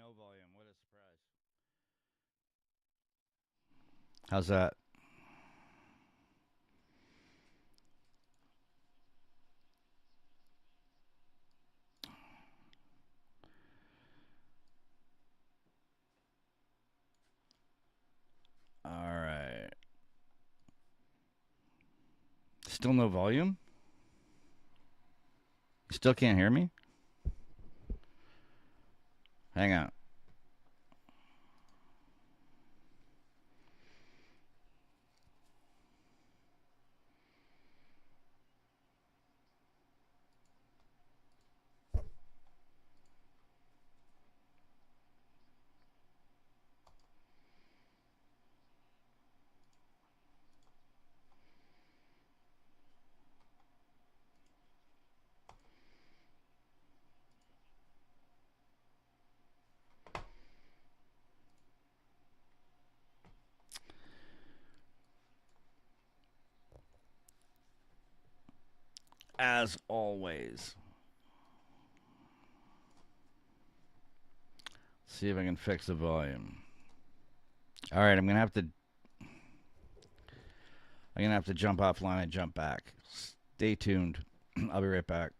no volume. What a surprise. How's that? All right. Still no volume? Still can't hear me? Hang on. As always. See if I can fix the volume. All right, I'm gonna have to jump offline and jump back. Stay tuned. I'll be right back.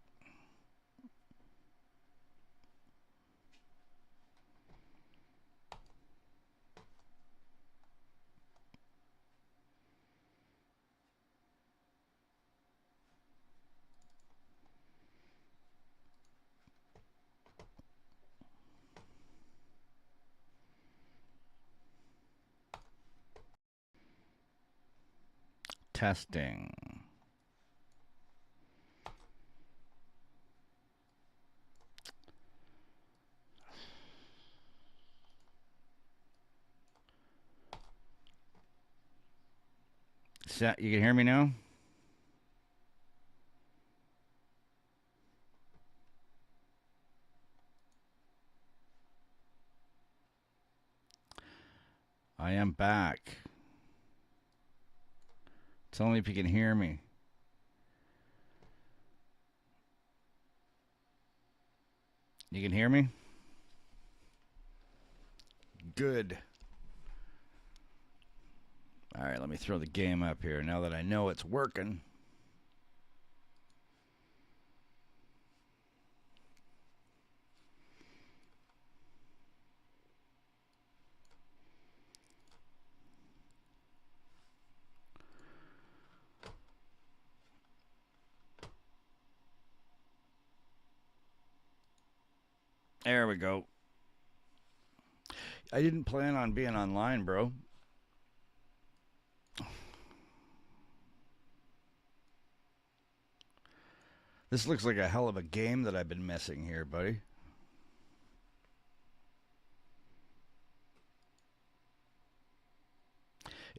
Testing. You can hear me now? I am back. Tell me if you can hear me. You can hear me? Good. All right, let me throw the game up here now that I know it's working. There we go. I didn't plan on being online, bro. This looks like a hell of a game that I've been missing here, buddy.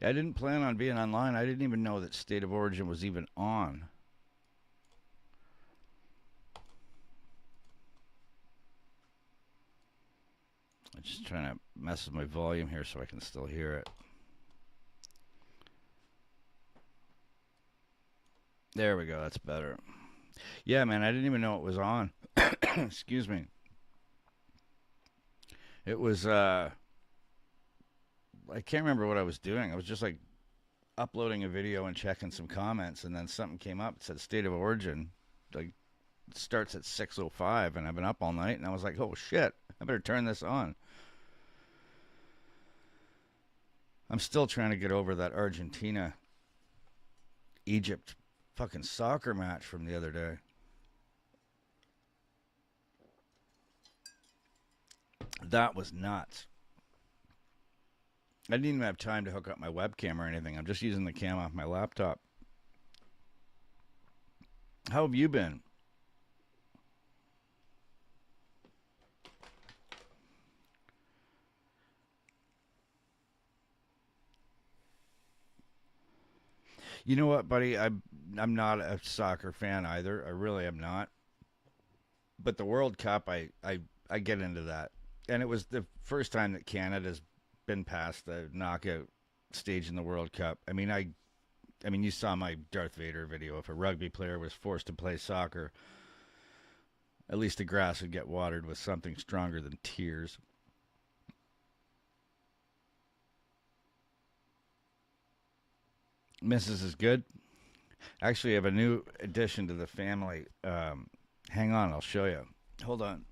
I didn't plan on being online. I didn't even know that State of Origin was even on. I'm just trying to mess with my volume here so I can still hear it. There we go. That's better. Yeah, man, I didn't even know it was on. Excuse me. It was I can't remember what I was doing. I was just like uploading a video and checking some comments, and then something came up. It said State of Origin, like it starts at 6:05, and I've been up all night, and I was like, oh shit, I better turn this on. I'm still trying to get over that Argentina Egypt fucking soccer match from the other day. That was nuts. I didn't even have time to hook up my webcam or anything. I'm just using the cam off my laptop. How have you been? You know what, buddy? I'm not a soccer fan either. I really am not. But the World Cup, I get into that, and it was the first time that Canada's been past the knockout stage in the World Cup. I mean, you saw my Darth Vader video. If a rugby player was forced to play soccer, at least the grass would get watered with something stronger than tears. Mrs. is good. Actually, I have a new addition to the family. Hang on, I'll show you. Hold on.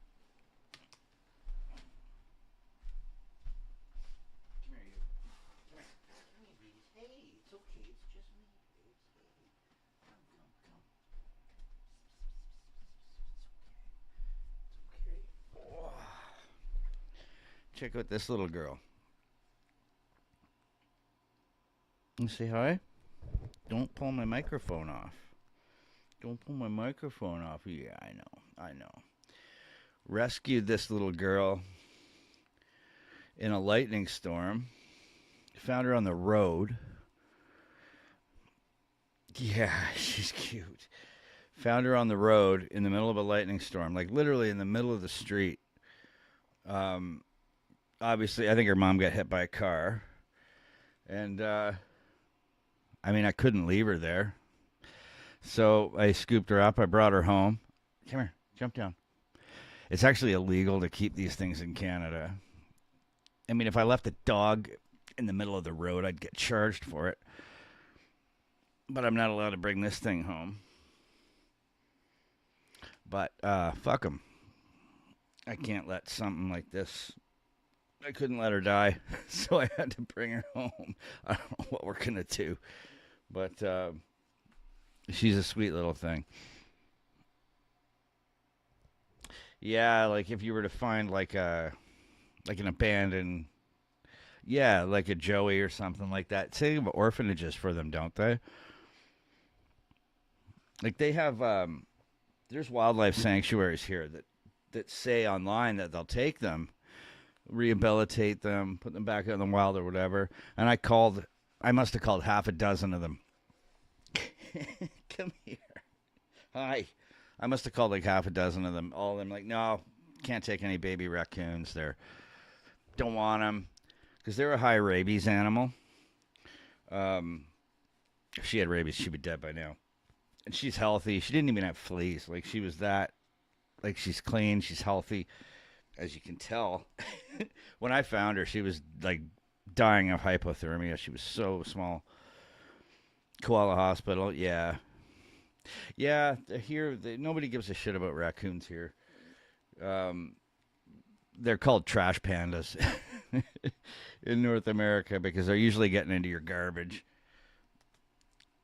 Come here, you. Come here. Come here, babies. Hey, it's okay. It's just me, babes. Hey, come, come, come. It's okay. Oh. Check out this little girl. You say hi? Don't pull my microphone off. Don't pull my microphone off. Yeah, I know. I know. Rescued this little girl in a lightning storm. Found her on the road. Yeah, she's cute. Found her on the road in the middle of a lightning storm, like literally in the middle of the street. Um, Obviously, I think her mom got hit by a car. And, I mean, I couldn't leave her there. So I scooped her up. I brought her home. Come here, jump down. It's actually illegal to keep these things in Canada. I mean, if I left a dog in the middle of the road, I'd get charged for it. But I'm not allowed to bring this thing home. But fuck them. I can't let something like this. I couldn't let her die, so I had to bring her home. I don't know what we're gonna do, but she's a sweet little thing. Yeah, like if you were to find like an abandoned, yeah, like a Joey or something like that. Say of orphanages for them, don't they? Like they have there's wildlife sanctuaries here that say online that they'll take them, rehabilitate them, put them back out in the wild or whatever. And I must have called half a dozen of them. Come here. Hi. I must have called like half a dozen of them. All of them like, no, can't take any baby raccoons. Don't want them because they're a high rabies animal. Um, if she had rabies, she'd be dead by now. And she's healthy. She didn't even have fleas. Like she was that. Like she's clean. She's healthy, as you can tell. When I found her, she was like dying of hypothermia. She was so small. Koala Hospital. Yeah, yeah. Here, nobody gives a shit about raccoons here. Um, they're called trash pandas in North America because they're usually getting into your garbage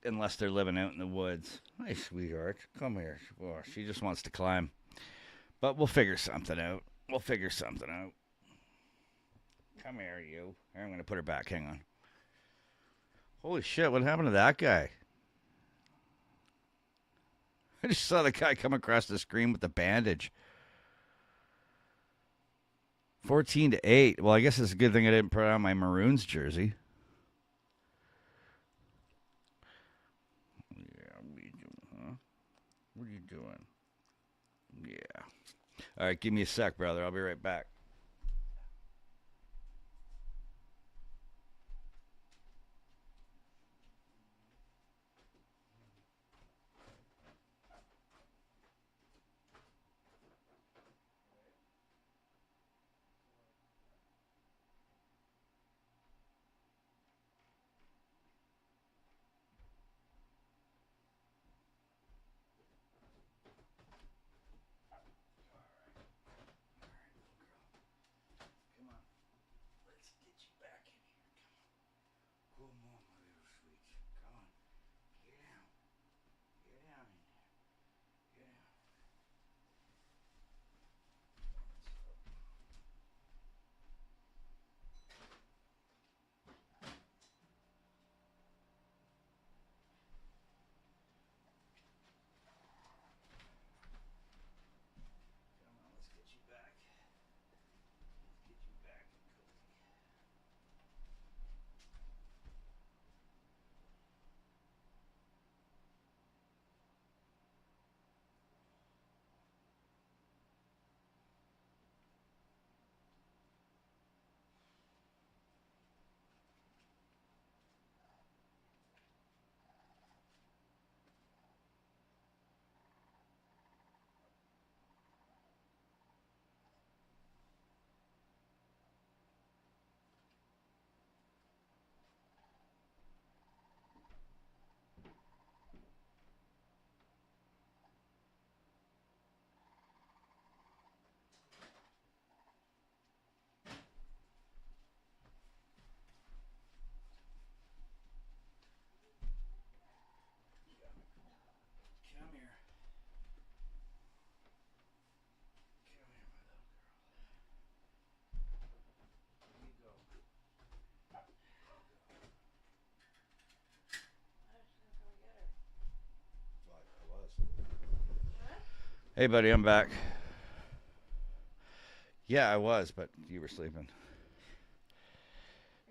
unless they're living out in the woods. Hi, sweetheart. Come here. Oh, she just wants to climb. But we'll figure something out. We'll figure something out. Come here, you. I'm going to put her back. Hang on. Holy shit, what happened to that guy? I just saw the guy come across the screen with the bandage. 14 to 8. Well, I guess it's a good thing I didn't put on my Maroons jersey. Yeah, what are you doing, huh? What are you doing? Yeah. All right, give me a sec, brother. I'll be right back. Hey, buddy, I'm back. Yeah, I was, but you were sleeping.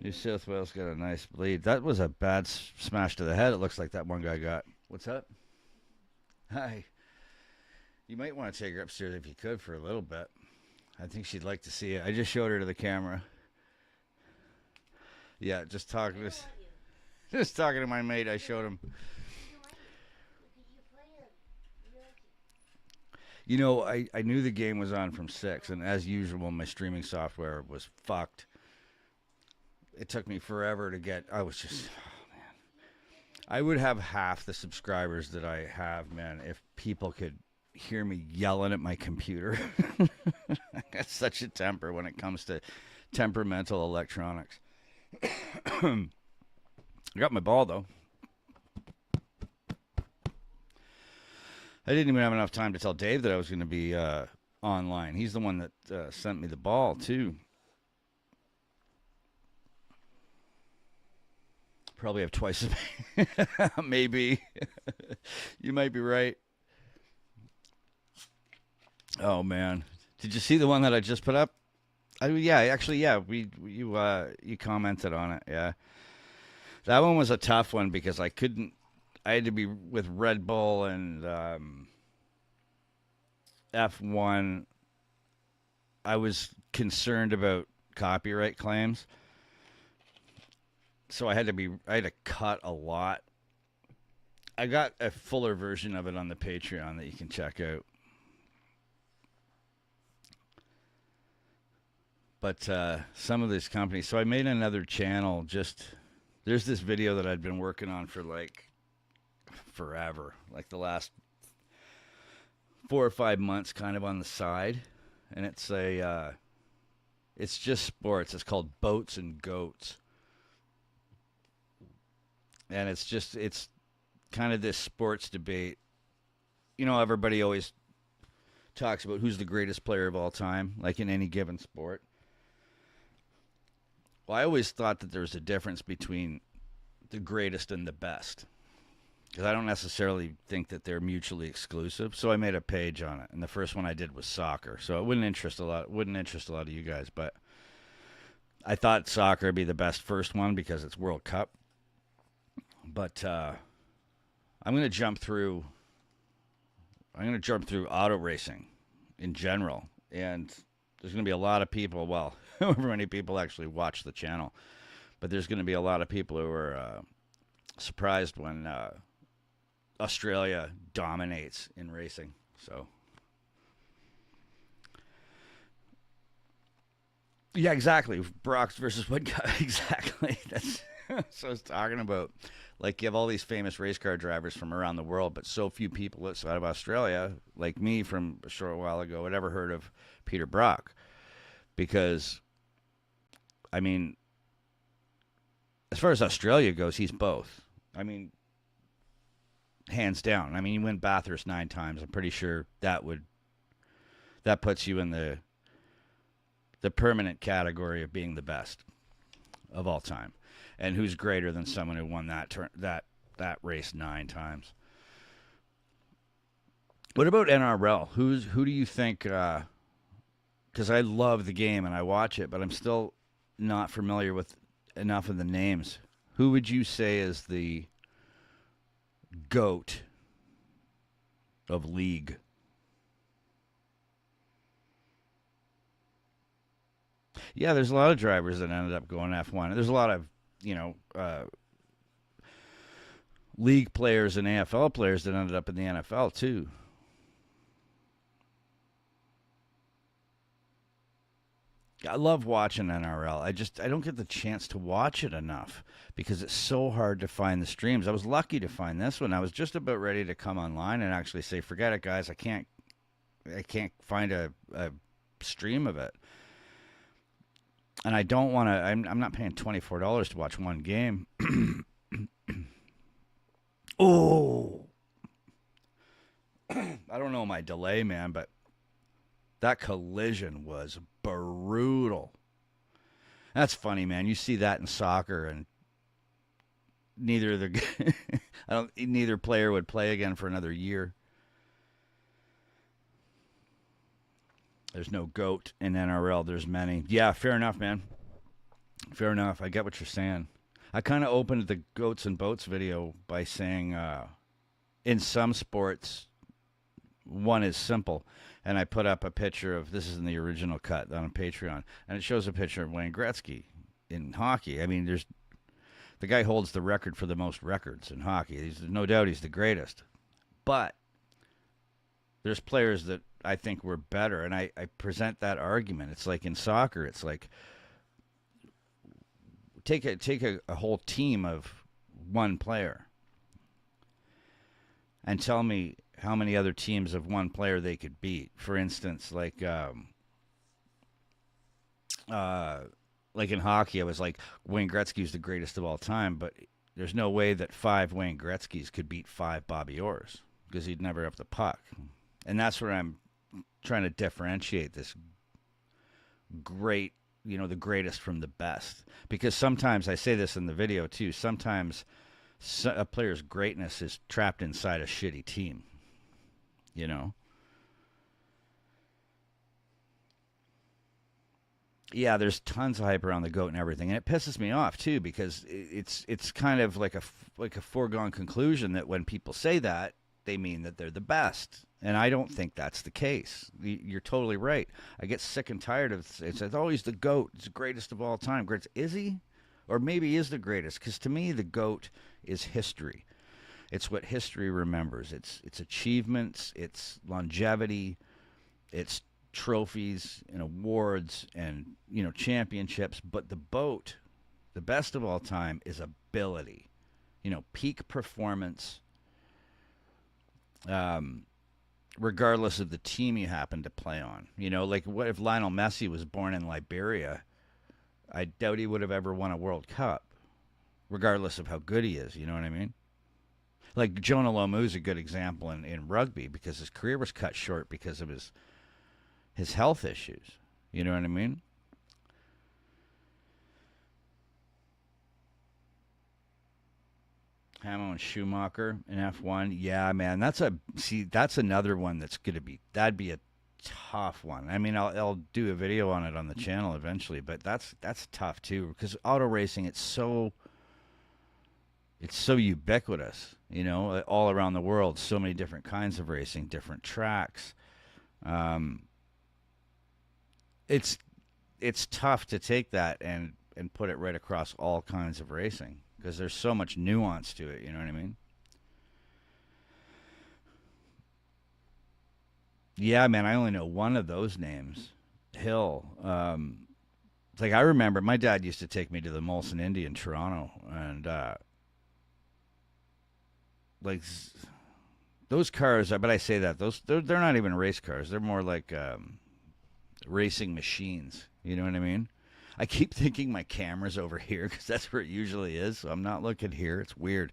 New South Wales got a nice bleed. That was a bad smash to the head. It looks like that one guy got. What's up? Hi. You might want to take her upstairs if you could for a little bit. I think she'd like to see it. I just showed her to the camera. Yeah, just talking to my mate. I showed him. You know, I knew the game was on from 6, and as usual, my streaming software was fucked. It took me forever to get. I was just. Oh, man. I would have half the subscribers that I have, man, if people could hear me yelling at my computer. I got such a temper when it comes to temperamental electronics. I got my ball, though. I didn't even have enough time to tell Dave that I was going to be online. He's the one that sent me the ball, too. Probably have twice as many. Maybe. You might be right. Oh, man. Did you see the one that I just put up? Yeah, actually, yeah. You commented on it, yeah. That one was a tough one because I had to be with Red Bull and F1. I was concerned about copyright claims. So I had to cut a lot. I got a fuller version of it on the Patreon that you can check out. But some of these companies, so I made another channel. There's this video that I'd been working on for like forever, like the last 4 or 5 months, kind of on the side, and it's just sports. It's called Boats and Goats, and it's kind of this sports debate. You know, everybody always talks about who's the greatest player of all time, like in any given sport. Well, I always thought that there was a difference between the greatest and the best, because I don't necessarily think that they're mutually exclusive. So I made a page on it, and the first one I did was soccer. So it wouldn't interest a lot of you guys, but I thought soccer would be the best first one because it's World Cup. But I'm going to jump through auto racing in general, and there's going to be a lot of people. Well, however many people actually watch the channel, but there's going to be a lot of people who are surprised when Australia dominates in racing. So, yeah, exactly. Brock's versus what guy? Exactly. That's what I was talking about. Like, you have all these famous race car drivers from around the world, but so few people outside of Australia, like me from a short while ago, had ever heard of Peter Brock. Because, I mean, as far as Australia goes, he's both. I mean, hands down. I mean, he went Bathurst 9 times. I'm pretty sure that puts you in the permanent category of being the best of all time. And who's greater than someone who won that race 9 times? What about NRL? Who do you think? Because I love the game and I watch it, but I'm still not familiar with enough of the names. Who would you say is the GOAT of league? Yeah, there's a lot of drivers that ended up going F1. There's a lot of, league players and AFL players that ended up in the NFL too. I love watching NRL. I don't get the chance to watch it enough because it's so hard to find the streams. I was lucky to find this one. I was just about ready to come online and actually say, "Forget it, guys. I can't find a stream of it." And I don't want to. I'm not paying $24 to watch one game. Oh, I don't know my delay, man, but that collision was brutal. That's funny, man. You see that in soccer, and neither player would play again for another year. There's no GOAT in NRL. There's many. Yeah, fair enough, man. Fair enough. I get what you're saying. I kind of opened the Goats and Boats video by saying, in some sports, one is simple. And I put up a picture of, this is in the original cut on Patreon, and it shows a picture of Wayne Gretzky in hockey. I mean, the guy holds the record for the most records in hockey. No doubt he's the greatest. But there's players that I think were better, and I present that argument. It's like in soccer. It's like take a whole team of one player and tell me how many other teams of one player they could beat. For instance, like in hockey, I was like, Wayne Gretzky's the greatest of all time, but there's no way that 5 Wayne Gretzkys could beat 5 Bobby Orrs because he'd never have the puck. And that's where I'm trying to differentiate this great, the greatest from the best. Because sometimes, I say this in the video too, sometimes a player's greatness is trapped inside a shitty team, Yeah, there's tons of hype around the GOAT and everything, and it pisses me off too because it's kind of like a foregone conclusion that when people say that, they mean that they're the best, and I don't think that's the case. You're totally right. I get sick and tired of it. It's oh, he's the GOAT. He's the greatest of all time. Is he? Or maybe he is the greatest? Because to me, the GOAT is history. It's what history remembers. It's achievements. It's longevity. It's trophies and awards and championships. But the best of all time, is ability. Peak performance. Regardless of the team you happen to play on. Like what if Lionel Messi was born in Liberia? I doubt he would have ever won a World Cup, regardless of how good he is. You know what I mean? Like Jonah Lomu is a good example in rugby because his career was cut short because of his health issues. You know what I mean? Hamo and Schumacher in F1. Yeah, man, that's another one that'd be a tough one. I mean, I'll do a video on it on the channel eventually, but that's tough too because auto racing it's so ubiquitous, all around the world. So many different kinds of racing, different tracks. It's tough to take that and put it right across all kinds of racing because there's so much nuance to it. You know what I mean? Yeah, man, I only know one of those names, Hill. It's like I remember my dad used to take me to the Molson Indy in Toronto, and like those cars. But I say that they're not even race cars. They're more like racing machines. You know what I mean? I keep thinking my camera's over here because that's where it usually is. So I'm not looking here. It's weird.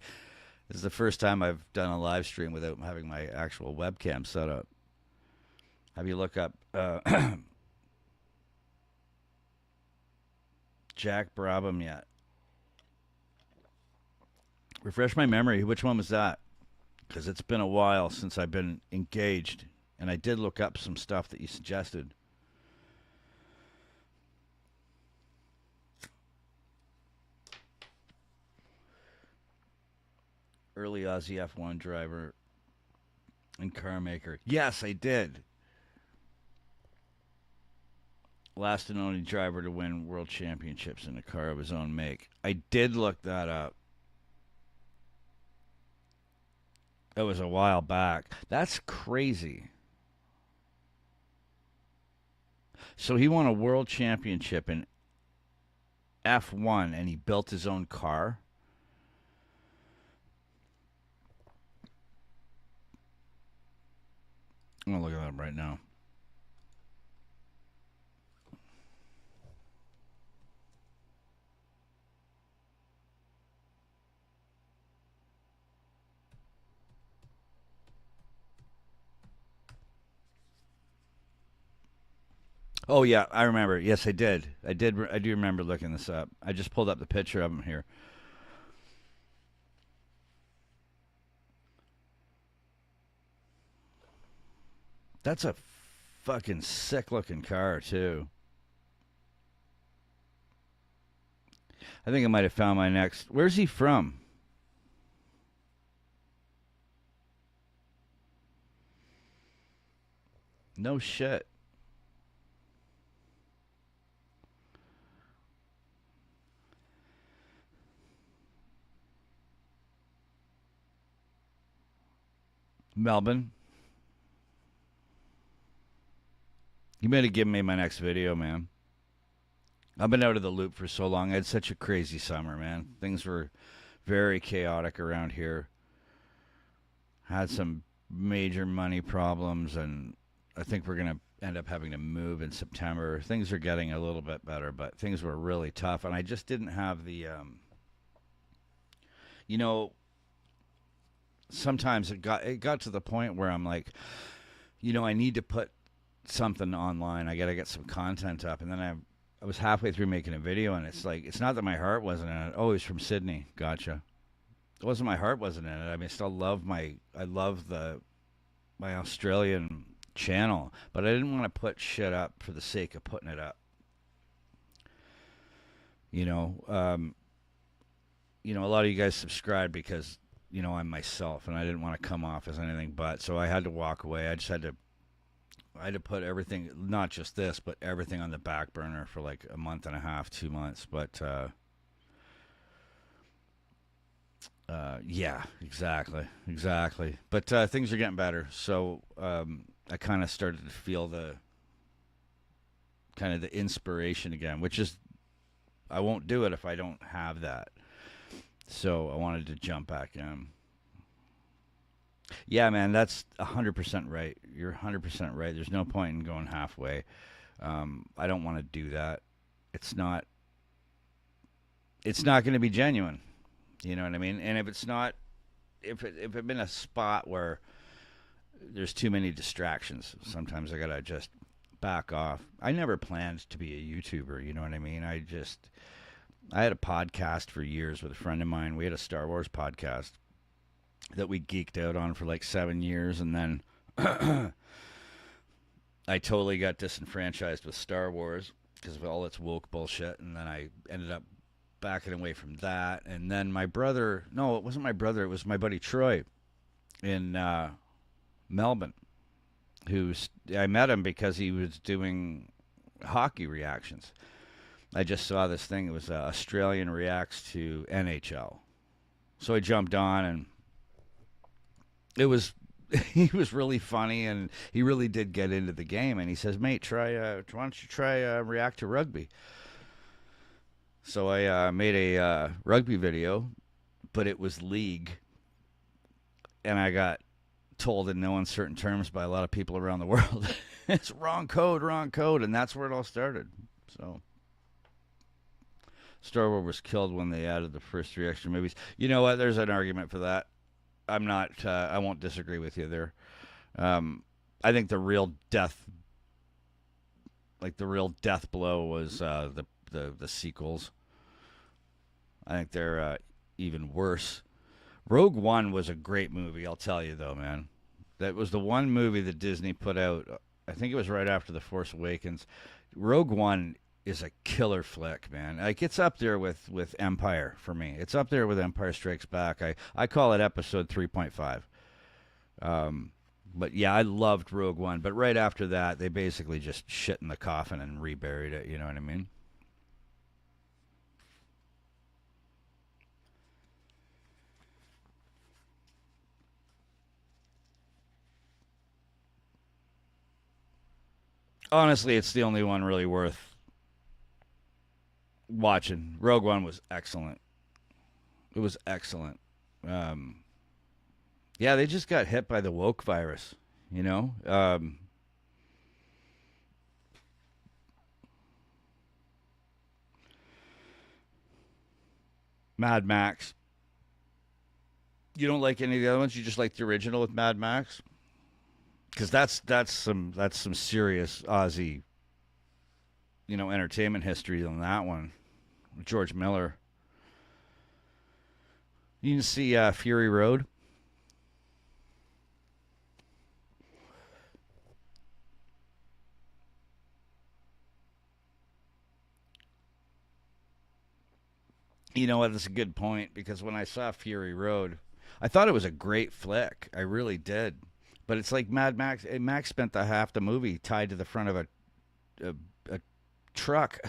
This is the first time I've done a live stream without having my actual webcam set up. Have you look up Jack Brabham yet? Refresh my memory. Which one was that? Because it's been a while since I've been engaged. And I did look up some stuff that you suggested. Early Aussie F1 driver and car maker. Yes, I did. Last and only driver to win world championships in a car of his own make. I did look that up. It was a while back. That's crazy. So he won a world championship in F1 and he built his own car. I'm going to look at that right now. Oh yeah, I remember. Yes, I did. I do remember looking this up. I just pulled up the picture of him here. That's a fucking sick looking car too. I think I might have found my next. Where's he from? No shit. Melbourne. You might have given me my next video, man. I've been out of the loop for so long. I had such a crazy summer, man. Things were very chaotic around here. Had some major money problems, and I think we're going to end up having to move in September. Things are getting a little bit better, but things were really tough, and I just didn't have the, you know, sometimes it got to the point where I'm like, I need to put something online. I got to get some content up, and then I was halfway through making a video, and it's like it's not that my heart wasn't in it. Oh, he's from Sydney. Gotcha. It wasn't my heart wasn't in it. I mean, I still love I love the my Australian channel, but I didn't want to put shit up for the sake of putting it up. You know, a lot of you guys subscribe because I'm myself, and I didn't want to come off as anything but. So I had to walk away. I had to put everything, not just this, but everything on the back burner for like a month and a half, 2 months. But yeah, exactly. But things are getting better. So I kind of started to feel the kind of the inspiration again, which is I won't do it if I don't have that. So I wanted to jump back in. Yeah, man, that's 100% right. You're 100% right. There's no point in going halfway. I don't want to do that. It's not. It's not going to be genuine. You know what I mean? And if it's not, if I'm in a spot where there's too many distractions, sometimes I gotta just back off. I never planned to be a YouTuber. You know what I mean? I had a podcast for years with a friend of mine. We had a Star Wars podcast that we geeked out on for like 7 years, and then I totally got disenfranchised with Star Wars because of all its woke bullshit, and then I ended up backing away from that. And then my brother, no, it wasn't my brother, it was my buddy Troy in Melbourne, I met him because he was doing hockey reactions. I just saw this thing. It was Australian reacts to NHL. So I jumped on, and it was he was really funny, and he really did get into the game. And he says, "Mate, why don't you try react to rugby?" So I made a rugby video, but it was league, and I got told in no uncertain terms by a lot of people around the world, "It's wrong code," and that's where it all started. So Star Wars was killed when they added the first 3 extra movies. You know what? There's an argument for that. I'm not. I won't disagree with you there. I think the real death, like the real death blow, was the sequels. I think they're even worse. Rogue One was a great movie. I'll tell you though, man. That was the one movie that Disney put out. I think it was right after The Force Awakens. Rogue One is a killer flick, man. Like it's up there with Empire for me. It's up there with Empire Strikes Back. I call it episode 3.5. But yeah, I loved Rogue One. But right after that, they basically just shit in the coffin and reburied it. You know what I mean? Honestly, it's the only one really worth watching. Rogue One was excellent. It was excellent. Um, yeah, they just got hit by the woke virus. You know, Mad Max. You don't like any of the other ones. You just like the original with Mad Max, because that's some serious Aussie entertainment history on that one. George Miller. You can see Fury Road. You know what? That's a good point because when I saw Fury Road, I thought it was a great flick. I really did. But it's like Mad Max. Max spent the half the movie tied to the front of a, a truck.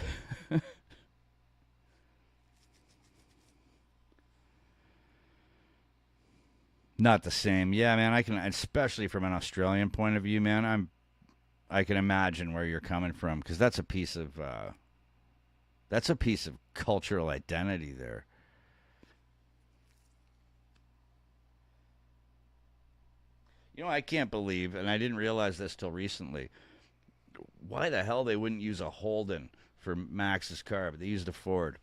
Not the same. Yeah, man. I can, especially from an Australian point of view, man. I can imagine where you're coming from because that's a piece of cultural identity there. You know, I can't believe, and I didn't realize this till recently. Why the hell they wouldn't use a Holden for Max's car, but they used a Ford.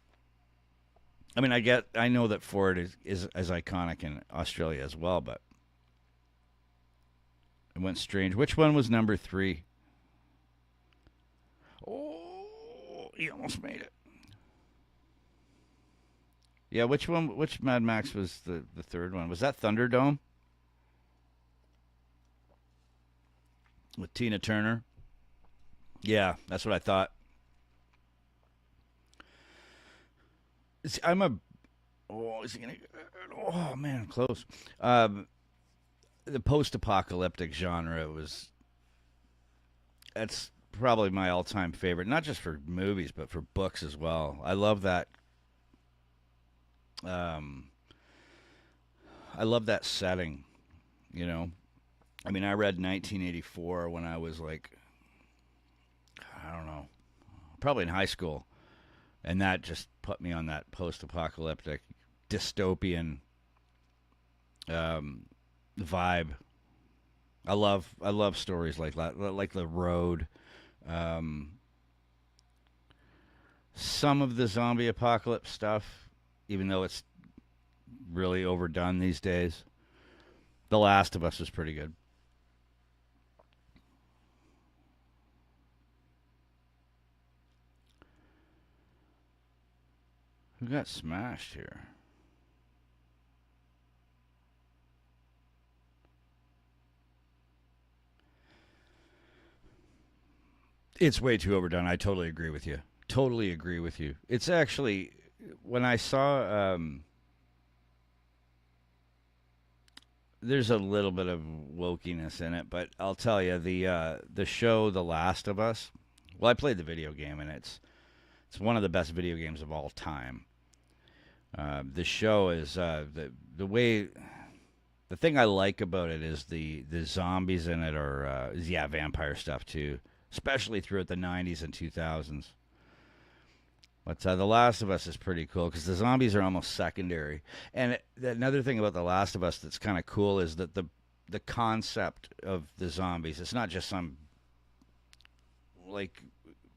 I mean, I know that Ford is as iconic in Australia as well, but it went strange. Which one was number three? Oh, he almost made it. Yeah, which one? Which Mad Max was the third one? Was that Thunderdome with Tina Turner? Yeah, that's what I thought. I'm a. Oh, is he gonna? Oh man, close. Um, the post-apocalyptic genre was that's probably my all-time favorite. Not just for movies, but for books as well. I love that. Um, I love that setting. You know, I mean, I read 1984 when I was like, I don't know, probably in high school, and that just put me on that post-apocalyptic dystopian um, vibe. I love stories like that, like The Road. Um, some of the zombie apocalypse stuff, even though it's really overdone these days. The Last of Us was pretty good. Who got smashed here? It's way too overdone. I totally agree with you. Totally agree with you. It's actually when I saw there's a little bit of wokiness in it, but I'll tell you the show The Last of Us. Well, I played the video game, and it's one of the best video games of all time. The show is the way the thing I like about it is the zombies in it are yeah, vampire stuff too, especially throughout the '90s and 2000s. But The Last of Us is pretty cool because the zombies are almost secondary. And another thing about The Last of Us that's kind of cool is that the concept of the zombies, it's not just some like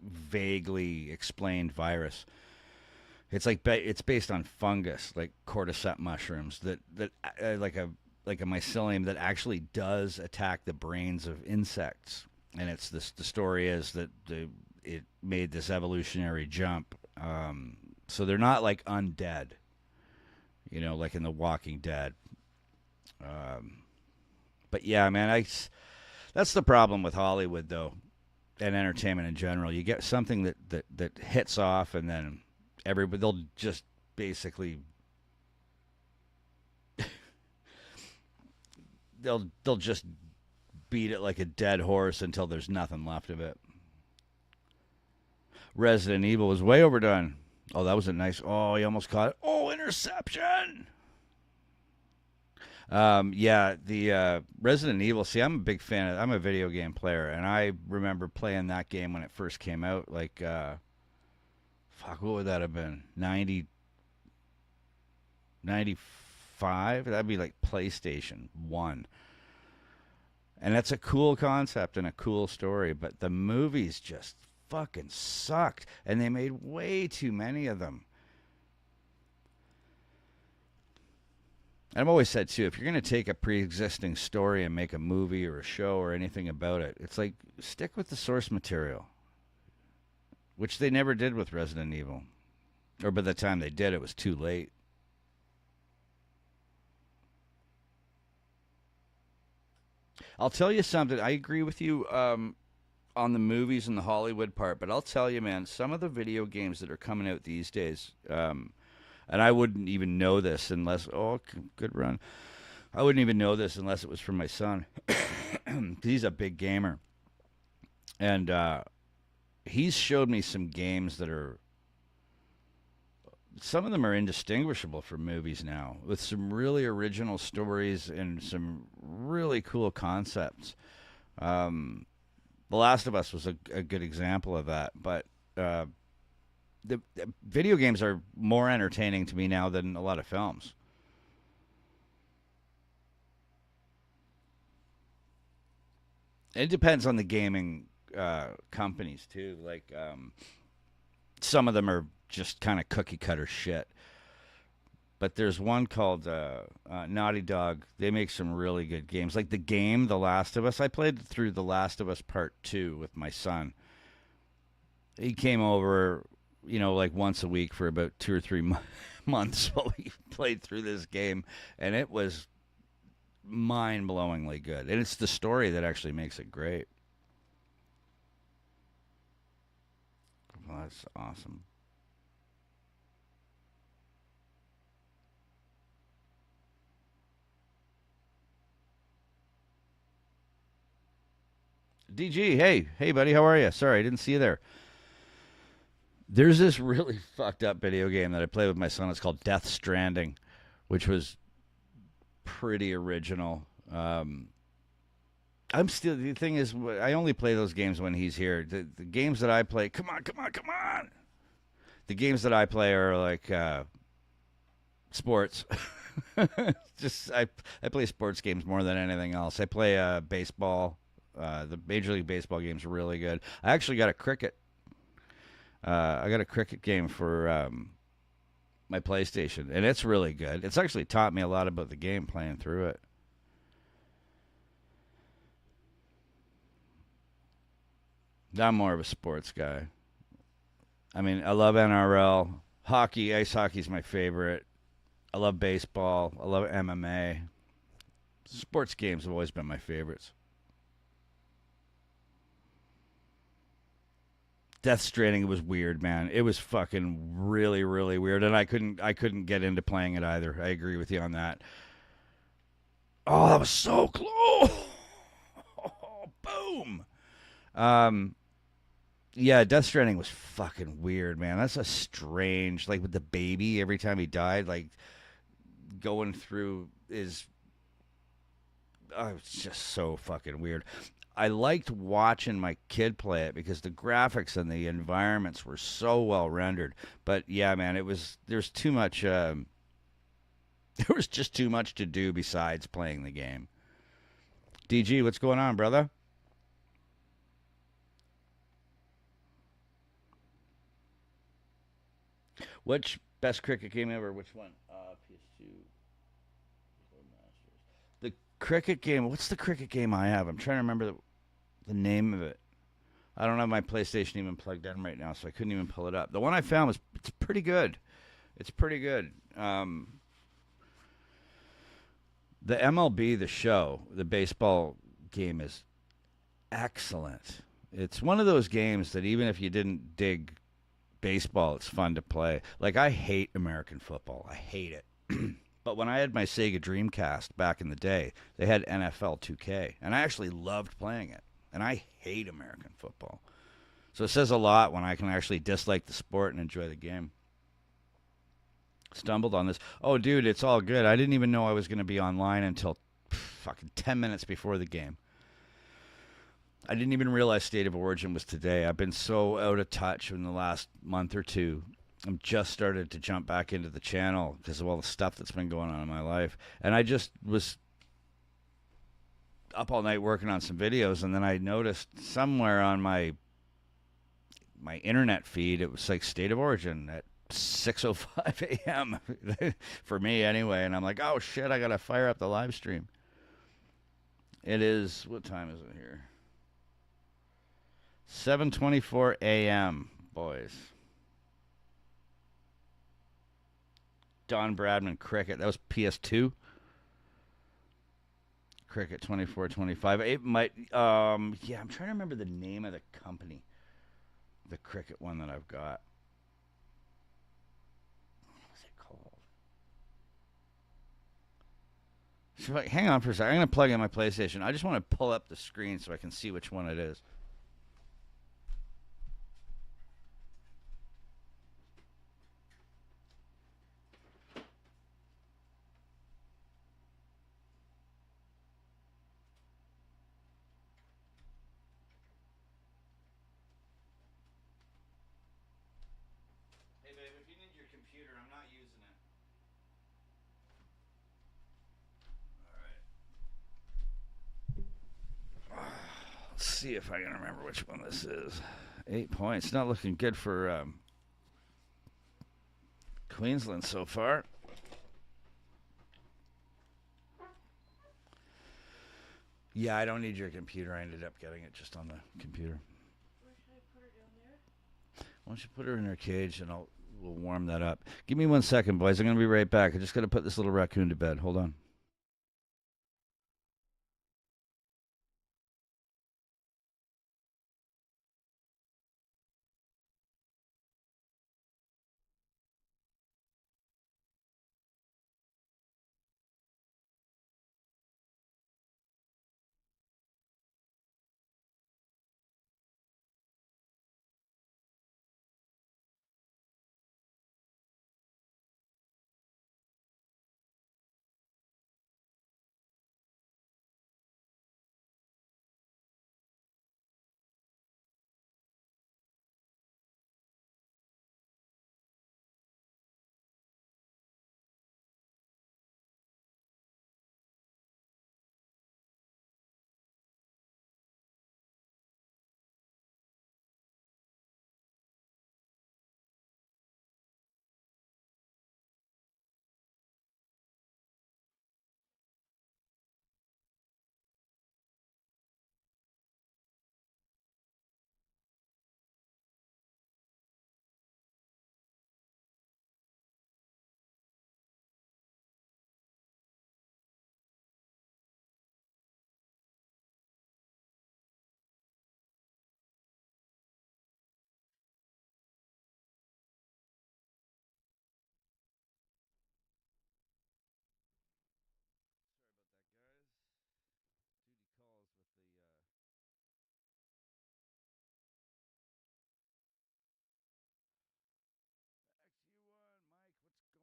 vaguely explained virus. It's like it's based on fungus, like cordyceps mushrooms like a mycelium that actually does attack the brains of insects. And it's this the story is that it made this evolutionary jump. So they're not like undead, like in The Walking Dead. Um, but yeah, man, that's the problem with Hollywood though, and entertainment in general. You get something that hits off, and then everybody they'll just basically they'll just beat it like a dead horse until there's nothing left of it. Resident Evil was way overdone. Oh, that was a nice. Oh, he almost caught it. Oh, interception. Yeah, the Resident Evil. See, I'm a big fan of. I'm a video game player, and I remember playing that game when it first came out. Like, fuck, what would that have been? 95. That'd be like PlayStation 1. And that's a cool concept and a cool story, but the movies just fucking sucked. And they made way too many of them. And I've always said, too, if you're going to take a pre existing story and make a movie or a show or anything about it, it's like stick with the source material, which they never did with Resident Evil. Or by the time they did, it was too late. I'll tell you something. I agree with you on the movies and the Hollywood part, but I'll tell you, man, some of the video games that are coming out these days, And I wouldn't even know this unless, good run. I wouldn't even know this unless it was from my son. 'Cause he's a big gamer. And he's showed me some games that are, some of them are indistinguishable from movies now, with some really original stories and some really cool concepts. Um, The Last of Us was a good example of that. But the video games are more entertaining to me now than a lot of films. It depends on the gaming companies too. Like some of them are just kind of cookie cutter shit. But there's one called Naughty Dog. They make some really good games. Like the game The Last of Us. I played through The Last of Us Part 2 with my son. He came over, like once a week for about 2 or 3 months while we played through this game. And it was mind blowingly good. And it's the story that actually makes it great. Well, that's awesome. DG, hey, buddy, how are you? Sorry, I didn't see you there. There's this really fucked up video game that I play with my son. It's called Death Stranding, which was pretty original. I'm still, the thing is, I only play those games when he's here. The games that I play, come on, come on, come on. The games that I play are like sports. Just I play sports games more than anything else. I play baseball. The Major League Baseball game's really good. I actually got a cricket. I got a cricket game for my PlayStation, and it's really good. It's actually taught me a lot about the game playing through it. I'm more of a sports guy. I mean, I love NRL, hockey. Ice hockey's my favorite. I love baseball. I love MMA. Sports games have always been my favorites. Death Stranding was weird, man. It was fucking really, really weird, and I couldn't get into playing it either. I agree with you on that. Oh, that was so close. Boom. Um, yeah, Death Stranding was fucking weird, man. That's a strange, like with the baby every time he died, like going through his. Oh, it's just so fucking weird. I liked watching my kid play it because the graphics and the environments were so well rendered. But yeah, man, there's too much. There was just too much to do besides playing the game. DG, what's going on, brother? Which best cricket game ever? Which one? PS2. The cricket game. What's the cricket game I have? I'm trying to remember the name of it. I don't have my PlayStation even plugged in right now, so I couldn't even pull it up. The one I found was it's pretty good. It's pretty good. The MLB, the show, the baseball game is excellent. It's one of those games that even if you didn't dig baseball, it's fun to play. Like I hate American football. I hate it. But when I had my Sega Dreamcast back in the day, they had NFL 2K, and I actually loved playing it. And I hate American football. So it says a lot when I can actually dislike the sport and enjoy the game. Stumbled on this. Oh, dude, it's all good. I didn't even know I was going to be online until fucking 10 minutes before the game. I didn't even realize State of Origin was today. I've been so out of touch in the last month or two. I'm just started to jump back into the channel because of all the stuff that's been going on in my life. And I just was up all night working on some videos, and then I noticed somewhere on my internet feed it was like State of Origin at 6:05 a.m. for me anyway, and I'm like, oh shit, I gotta fire up the live stream. It is, what time is it here? 7:24 a.m. boys. Don Bradman Cricket. That was PS2. Cricket 2425. It might. Yeah, I'm trying to remember the name of the company. The Cricket one that I've got. What's it called? Hang on for a second. I'm going to plug in my PlayStation. I just want to pull up the screen so I can see which one it is. Hey, babe, if you need your computer, I'm not using it. All right. Let's see if I can remember which one this is. 8 points. Not looking good for Queensland so far. Yeah, I don't need your computer. I ended up getting it just on the computer. Where should I put her down there? Why don't you put her in her cage and we'll warm that up. Give me 1 second, boys. I'm gonna be right back. I just gotta put this little raccoon to bed. Hold on.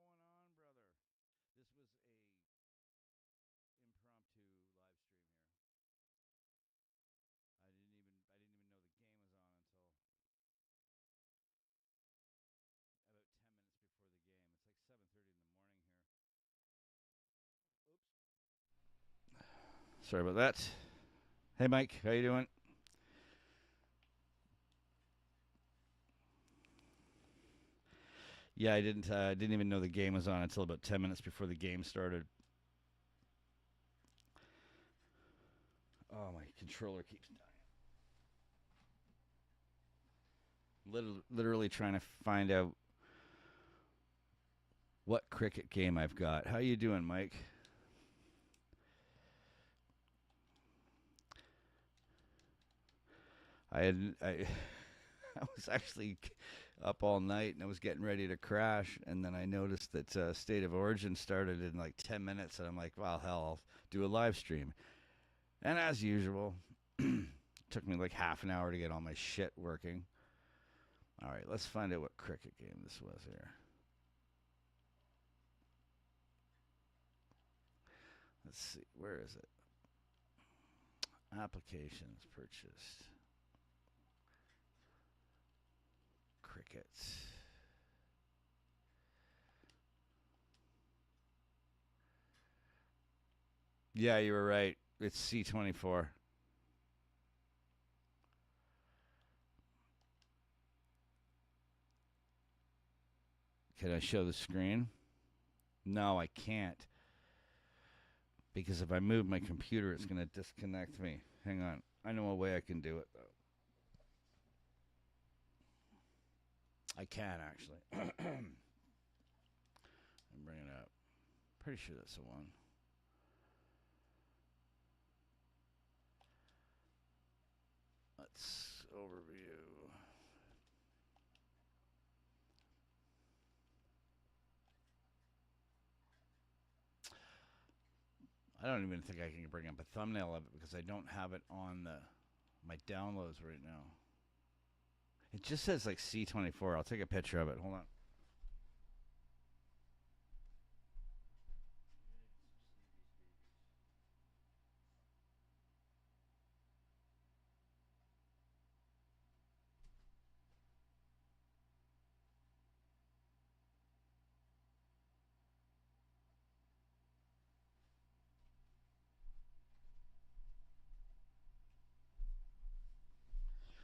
Sorry about that, guys. Duty calls with the XU1. Mike, what's going on, brother? This was a impromptu live stream here. I didn't even know the game was on until about 10 minutes before the game. It's like 7:30 in the morning here. Oops. Sorry about that. Hey, Mike, how you doing? Yeah, I didn't even know the game was on until about 10 minutes before the game started. Oh, my controller keeps dying. Literally trying to find out what cricket game I've got. How you doing, Mike? I I was actually up all night and I was getting ready to crash, and then I noticed that State of Origin started in like 10 minutes, and I'm like, well, hell, I'll do a live stream. And as usual, took me like half an hour to get all my shit working. All right, let's find out what cricket game this was here. Let's see, where is it? Applications purchased. Cricket. Yeah, you were right. It's C24. Can I show the screen? No, I can't. Because if I move my computer, it's going to disconnect me. Hang on. I know a way I can do it, though. I can, actually. I'm bringing it up. Pretty sure that's the one. Let's overview. I don't even think I can bring up a thumbnail of it because I don't have it on my downloads right now. It just says like C24. I'll take a picture of it. Hold on.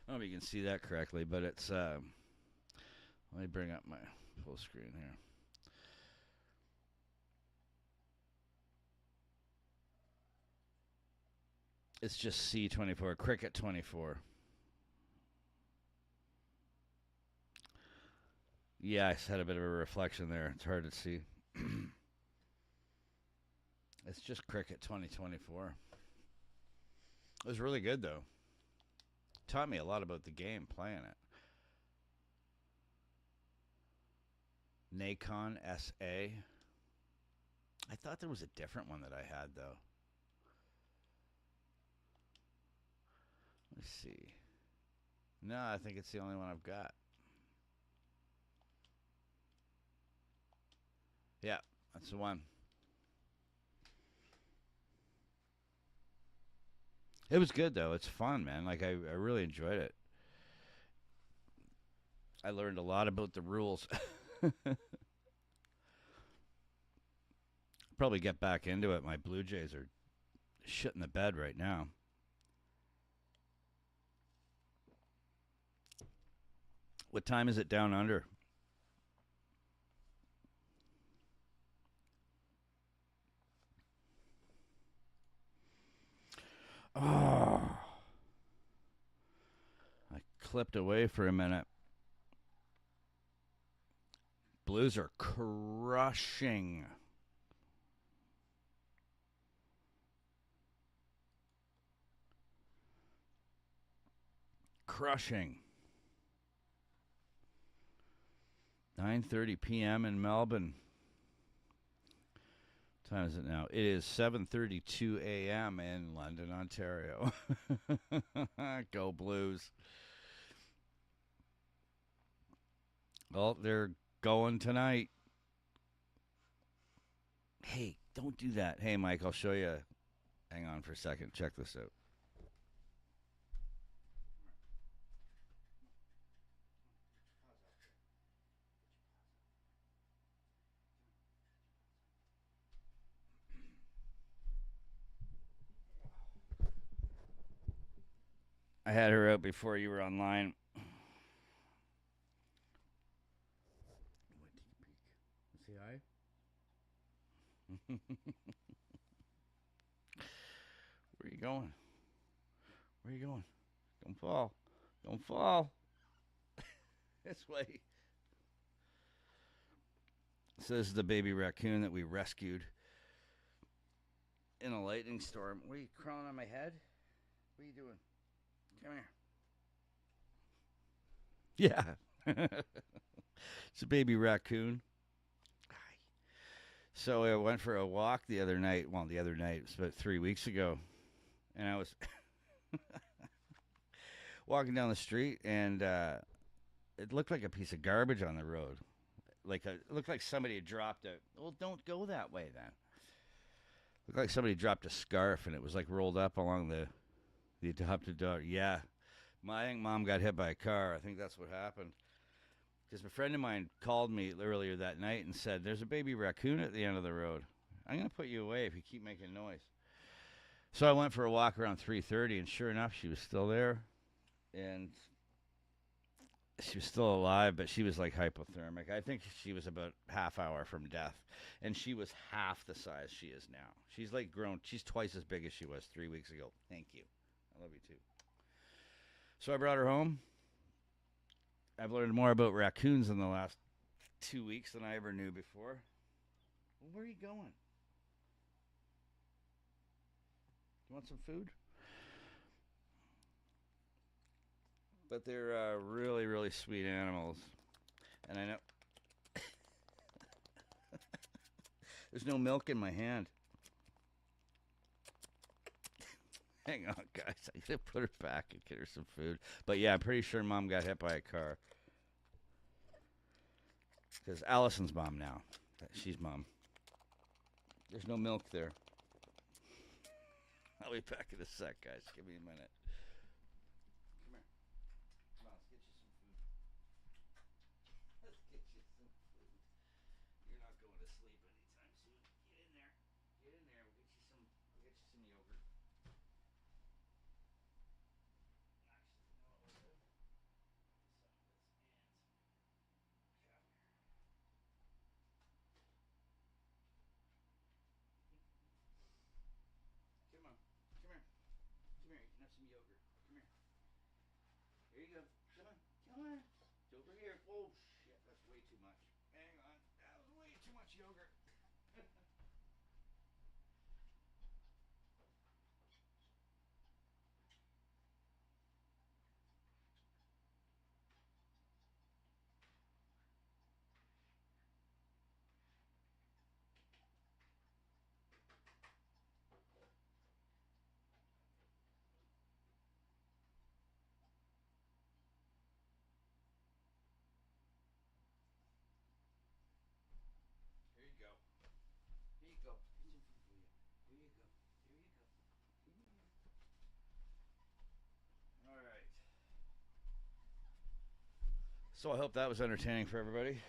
I don't know if you can see that correctly, but it's. Let me bring up my full screen here. It's just C24, Cricket 24. Yeah, I had a bit of a reflection there. It's hard to see. It's just Cricket 2024. It was really good, though. Taught me a lot about the game playing it. Nacon SA. I thought there was a different one that I had, though. Let's see. No, I think it's the only one I've got. Yeah, that's the one. It was good, though. It's fun, man. Like, I really enjoyed it. I learned a lot about the rules. Probably get back into it. My Blue Jays are shit in the bed right now. What time is it down under? Oh, I clipped away for a minute. Blues are crushing. Crushing. 9:30 p.m. in Melbourne. What time is it now? It is 7:32 a.m. in London, Ontario. Go Blues. Well, they're going tonight. Hey, don't do that. Hey, Mike, I'll show you. Hang on for a second. Check this out. I had her out before you were online. What do you peek? Say hi. Where are you going? Where are you going? Don't fall. Don't fall. This way. So this is the baby raccoon that we rescued in a lightning storm. What are you crawling on my head? What are you doing? Come here. Yeah. It's a baby raccoon. So I went for a walk the other night. Well, the other night, it was about 3 weeks ago. And I was walking down the street, and it looked like a piece of garbage on the road. It looked like somebody had dropped a. Well, don't go that way then. Looked like somebody dropped a scarf, and it was like rolled up along the adopted daughter. Yeah, I think mom got hit by a car. I think that's what happened. Because a friend of mine called me earlier that night and said, "There's a baby raccoon at the end of the road. I'm gonna put you away if you keep making noise." So I went for a walk around 3:30, and sure enough, she was still there, and she was still alive, but she was like hypothermic. I think she was about half hour from death, and she was half the size she is now. She's like grown. She's twice as big as she was 3 weeks ago. Thank you. I love you too. So I brought her home. I've learned more about raccoons in the last 2 weeks than I ever knew before. Well, where are you going? You want some food? But they're really, really sweet animals. And I know there's no milk in my hand. Hang on, guys. I gotta put her back and get her some food. But yeah, I'm pretty sure mom got hit by a car. Because Allison's mom now. She's mom. There's no milk there. I'll be back in a sec, guys. Give me a minute. Come here. Come on, let's get you some food. Let's get you some food. You're not going to sleep anytime soon. Get in there. Get in there. We'll get you some. We'll get you some yogurt. Actually, you know what we'll do? Some of this and come here. Come on. Come here. Come here. You can have some yogurt. Come here. Here you go. Come on. Come on. It's over here. Oh shit, that's way too much. Hang on. That was way too much yogurt. Here you go. Here you go. Here's some food for you. Here you go. Here you go. All right. So I hope that was entertaining for everybody.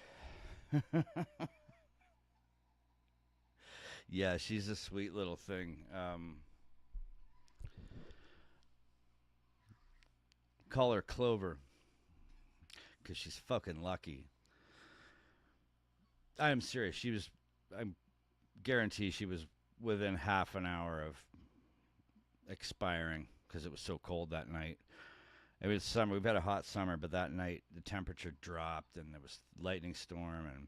Yeah, she's a sweet little thing. Call her Clover because she's fucking lucky. I am serious. I guarantee she was within half an hour of expiring because it was so cold that night. It was summer. We've had a hot summer, but that night the temperature dropped and there was lightning storm, and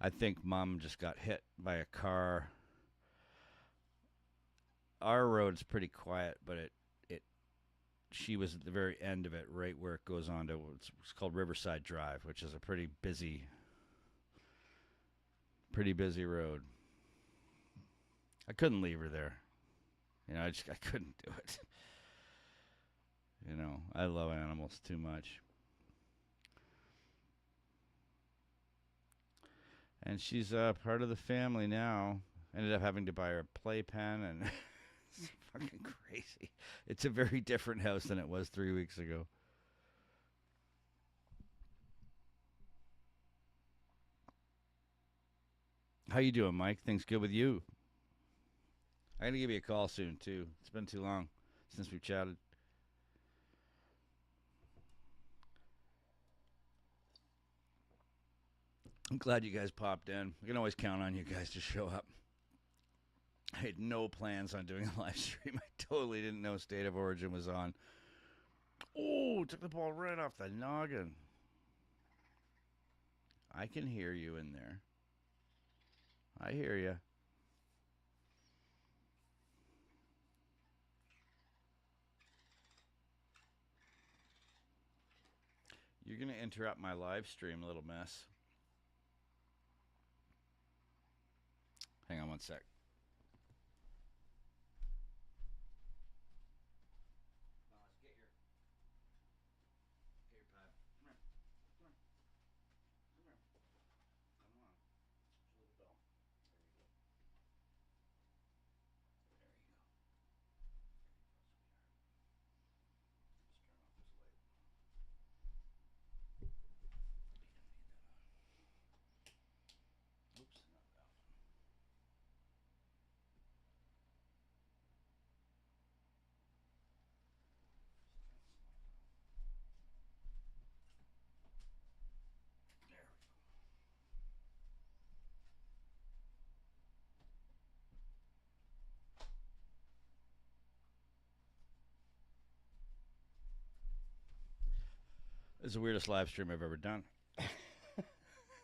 I think mom just got hit by a car. Our road's pretty quiet, but it she was at the very end of it, right where it goes on to it's called Riverside Drive, which is a pretty busy road. I couldn't leave her there. I couldn't do it. I love animals too much. And she's part of the family now. Ended up having to buy her a playpen, and it's fucking crazy. It's a very different house than it was 3 weeks ago. How you doing, Mike? Things good with you? I'm gonna give you a call soon too. It's been too long since we've chatted. I'm glad you guys popped in. We can always count on you guys to show up. I had no plans on doing a live stream. I totally didn't know State of Origin was on. Oh, took the ball right off the noggin. I can hear you in there. I hear you. You're going to interrupt my live stream, little mess. Hang on one sec. Let's get your pad. Come here. Come here. Come here. Come on. Show the bell. There you go. There you go. There you go, sweetheart. Let's turn off this light. You don't need that on. Oops, not that one. There we go. This is the weirdest live stream I've ever done.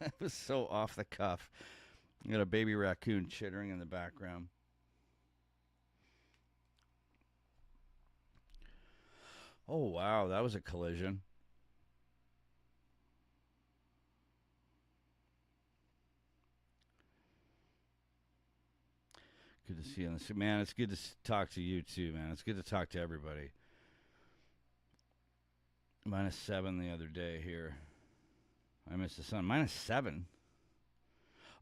It was so off the cuff. You got a baby raccoon chittering in the background. Oh, wow. That was a collision. Good to see you. Man, it's good to talk to you too, man. It's good to talk to everybody. -7 the other day here. I missed the sun. -7.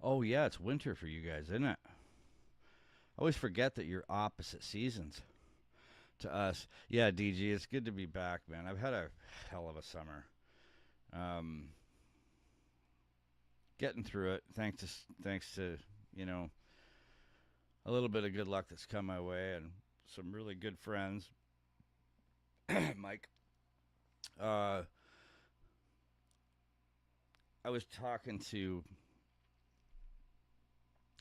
Oh yeah, it's winter for you guys, isn't it? I always forget that you're opposite seasons to us. Yeah, DG, it's good to be back, man. I've had a hell of a summer. Um, Getting through it, thanks to you know a little bit of good luck that's come my way and some really good friends. Mike, uh, I was talking to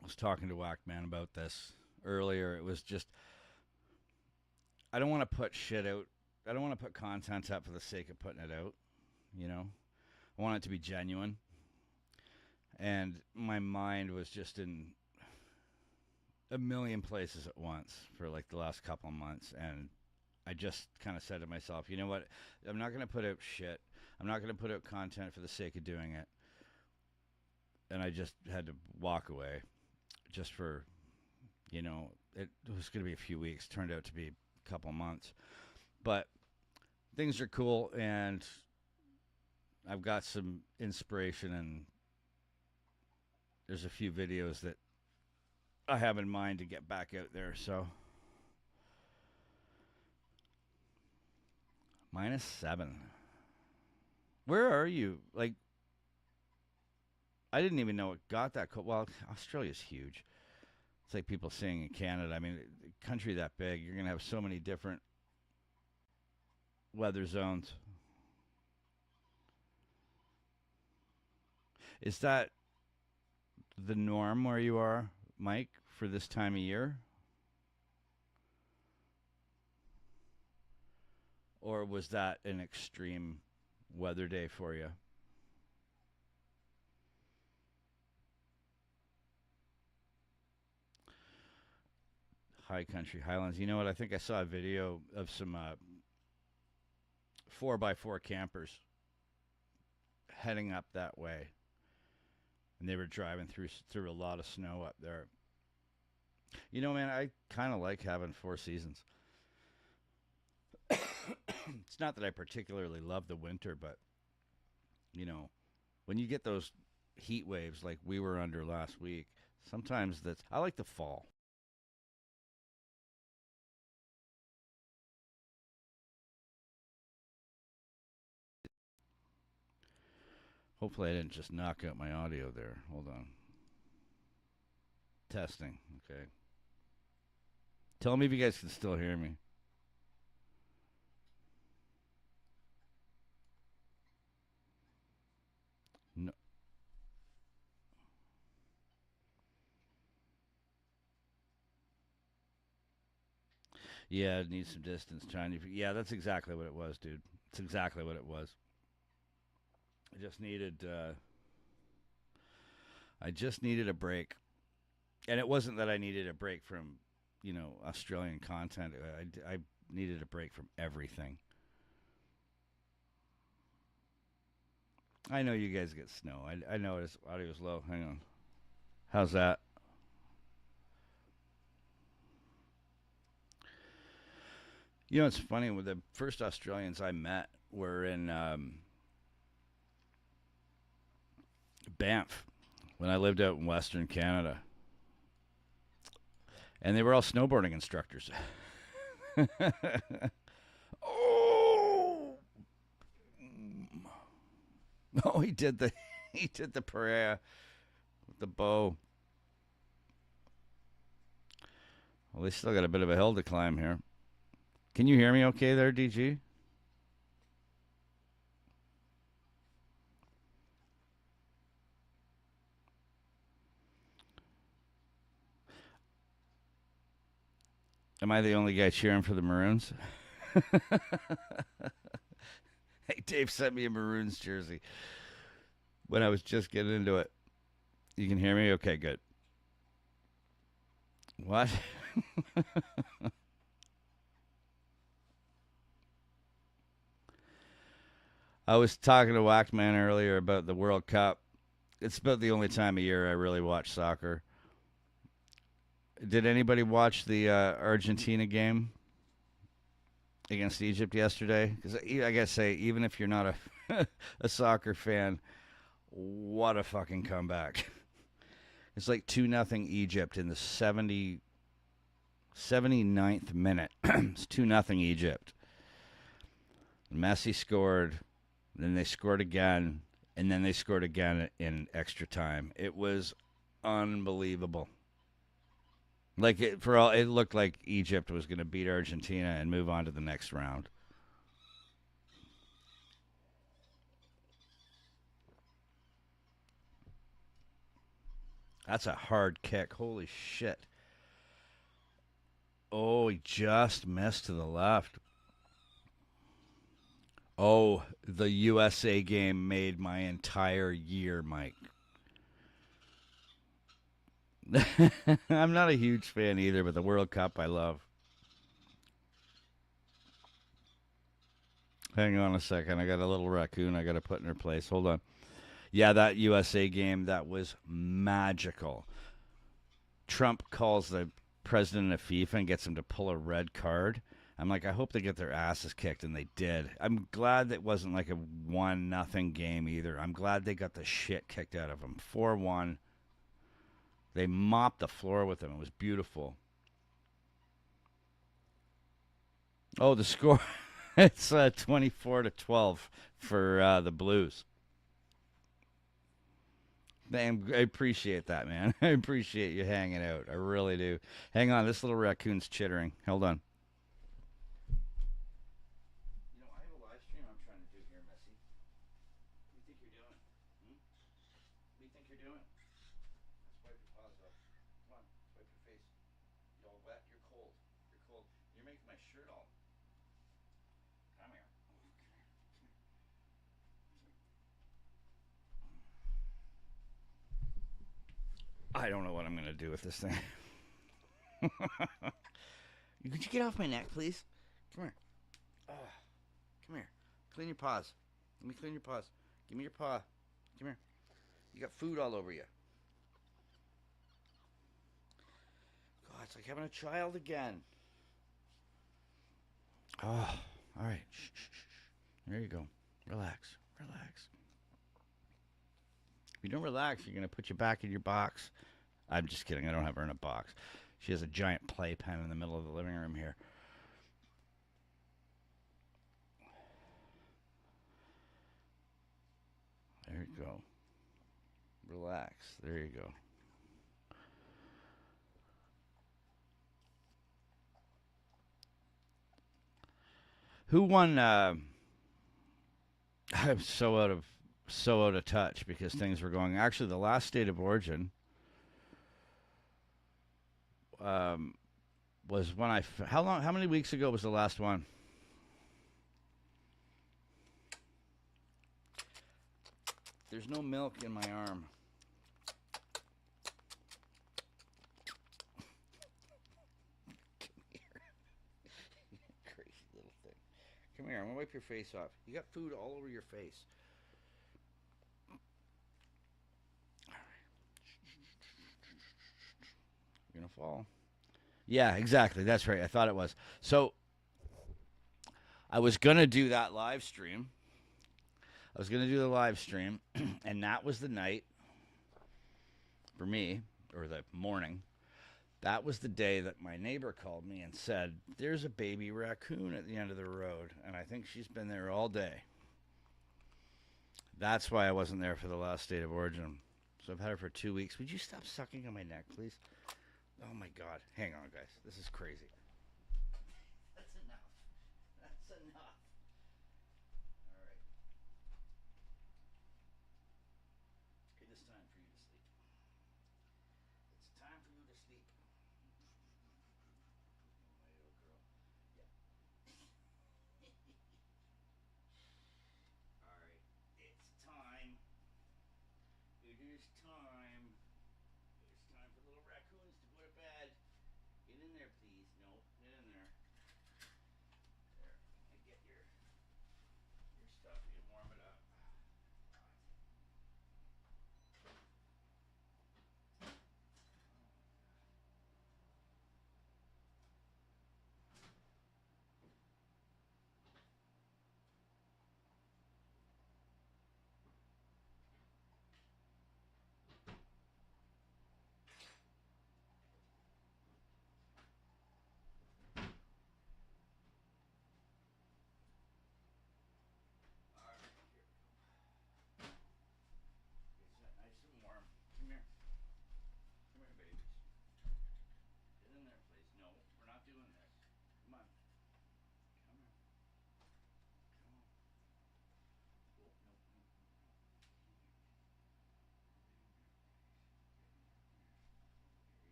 Whackman about this earlier. It was just I don't want to put shit out. I don't want to put content up for the sake of putting it out. You know, I want it to be genuine. And my mind was just in a million places at once for like the last couple of months, and I just kind of said to myself, you know what? I'm not going to put out shit. I'm not going to put out content for the sake of doing it. And I just had to walk away just for, it was going to be a few weeks. Turned out to be a couple of months. But things are cool, and I've got some inspiration, and there's a few videos that I have in mind to get back out there. So, -7. Where are you? Like, I didn't even know it got that cold. Well, Australia's huge. It's like people saying in Canada. I mean, a country that big, you're going to have so many different weather zones. Is that the norm where you are, Mike, for this time of year? Or was that an extreme weather day for you? High country, highlands. You know what? I think I saw a video of some 4x4 campers heading up that way, and they were driving through a lot of snow up there. You know, man, I kind of like having four seasons. It's not that I particularly love the winter, but you know, when you get those heat waves like we were under last week, sometimes that's I like the fall. Hopefully, I didn't just knock out my audio there. Hold on. Testing. Okay. Tell me if you guys can still hear me. No. Yeah, it needs some distance. Trying to. Yeah, that's exactly what it was, dude. It's exactly what it was. I just needed. I just needed a break, and it wasn't that I needed a break from, Australian content. I needed a break from everything. I know you guys get snow. I know this audio's low. Hang on. How's that? You know, it's funny. With the first Australians I met were in Banff when I lived out in Western Canada, and they were all snowboarding instructors. Oh, oh, he did the he did the prayer with the bow. Well, they still got a bit of a hill to climb here. Can you hear me okay there, DG? Am I the only guy cheering for the Maroons? Hey, Dave sent me a Maroons jersey when I was just getting into it. You can hear me? Okay, good. What? I was talking to Whackman earlier about the World Cup. It's about the only time of year I really watch soccer. Did anybody watch the Argentina game against Egypt yesterday? Because I gotta say, even if you're not a a soccer fan, what a fucking comeback! It's like 2-0 Egypt in the 79th minute. It's 2-0 Egypt. Messi scored, then they scored again, and then they scored again in extra time. It was unbelievable. Like for all, it looked like Egypt was going to beat Argentina and move on to the next round. That's a hard kick. Holy shit. Oh, he just missed to the left. Oh, the USA game made my entire year, Mike. I'm not a huge fan either, but the World Cup I love. Hang on a second. I got a little raccoon I got to put in her place. Hold on. Yeah, that USA game, that was magical. Trump calls the president of FIFA and gets him to pull a red card. I'm like, I hope they get their asses kicked, and they did. I'm glad that wasn't like a 1-0 game either. I'm glad they got the shit kicked out of them. 4-1. They mopped the floor with them. It was beautiful. Oh, the score. It's 24-12 for the Blues. Man, I appreciate that, man. I appreciate you hanging out. I really do. Hang on, this little raccoon's chittering. Hold on. You know, I have a live stream I'm trying to do here, Missy. What do you think you're doing? Hmm? What do you think you're doing? Let's wipe your paws off. Come on, wipe your face. You're all wet. You're cold. You're cold. You're making my shirt all. Come here. I don't know what I'm gonna do with this thing. Could you get off my neck, please? Come here. Oh, come here. Clean your paws. Let me clean your paws. Give me your paw. Come here. You got food all over you. God, it's like having a child again. Oh, all right. Shh, shh, shh. There you go. Relax. Relax. If you don't relax, you're going to put you back in your box. I'm just kidding. I don't have her in a box. She has a giant playpen in the middle of the living room here. There you go. Relax. There you go. Who won? I'm so out of touch because things were going. Actually, the last state of origin um, was when I. How long? How many weeks ago was the last one? There's no milk in my arm. Crazy little thing. Come here. I'm gonna wipe your face off. You got food all over your face. You're gonna fall. Yeah, exactly. That's right. I thought it was. So I was gonna do that live stream. I was gonna do the live stream, and that was the night for me, or the morning. That was the day that my neighbor called me and said, "There's a baby raccoon at the end of the road, and I think she's been there all day." That's why I wasn't there for the last state of origin. So I've had her for 2 weeks. Would you stop sucking on my neck, please? Oh my God. Hang on, guys. This is crazy. That's enough. That's enough. All right. It is time for you to sleep. It's time for you to sleep. My little girl. Yeah. All right. It's time. It is time. It's time for little raccoons to go to bed. Get in there, please. No, get in there. There. I get your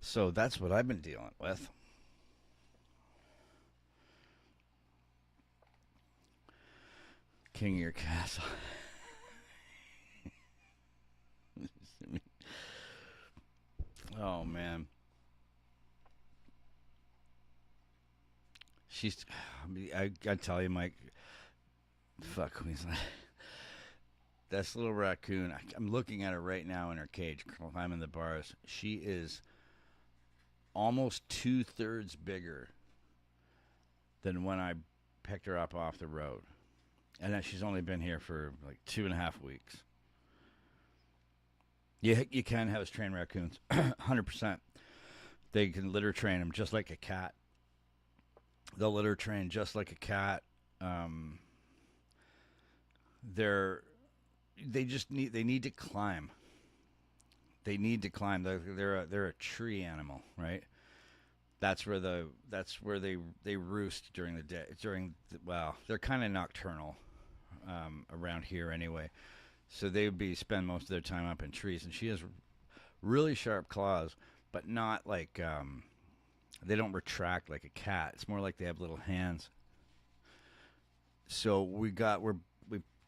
So that's what I've been dealing with. King of your castle. Oh man, she's. I gotta tell you, Mike. Fuck, Queensland. This little raccoon. I'm looking at her right now in her cage, climbing the bars. She is almost 2/3 bigger than when I picked her up off the road, and that she's only been here for like 2.5 weeks. You can house train raccoons, 100%. They can litter train them just like a cat. They'll litter train just like a cat. Um, they're they need to climb. They need to climb. They're a tree animal, right? That's where they roost during the day. Well, they're kind of nocturnal around here anyway. So they would be spend most of their time up in trees. And she has really sharp claws, but not like they don't retract like a cat. It's more like they have little hands. So we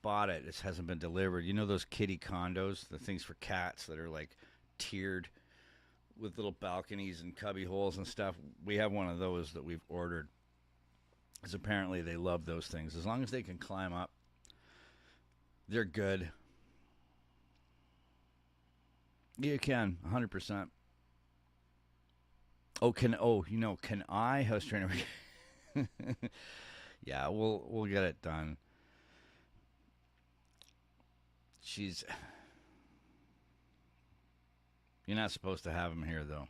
bought it. This hasn't been delivered. You know those kitty condos, the things for cats that are like tiered with little balconies and cubby holes and stuff. We have one of those that we've ordered. Because apparently they love those things. As long as they can climb up, they're good. You can 100%. Can I house trainer? Yeah, we'll get it done. She's You're not supposed to have them here though.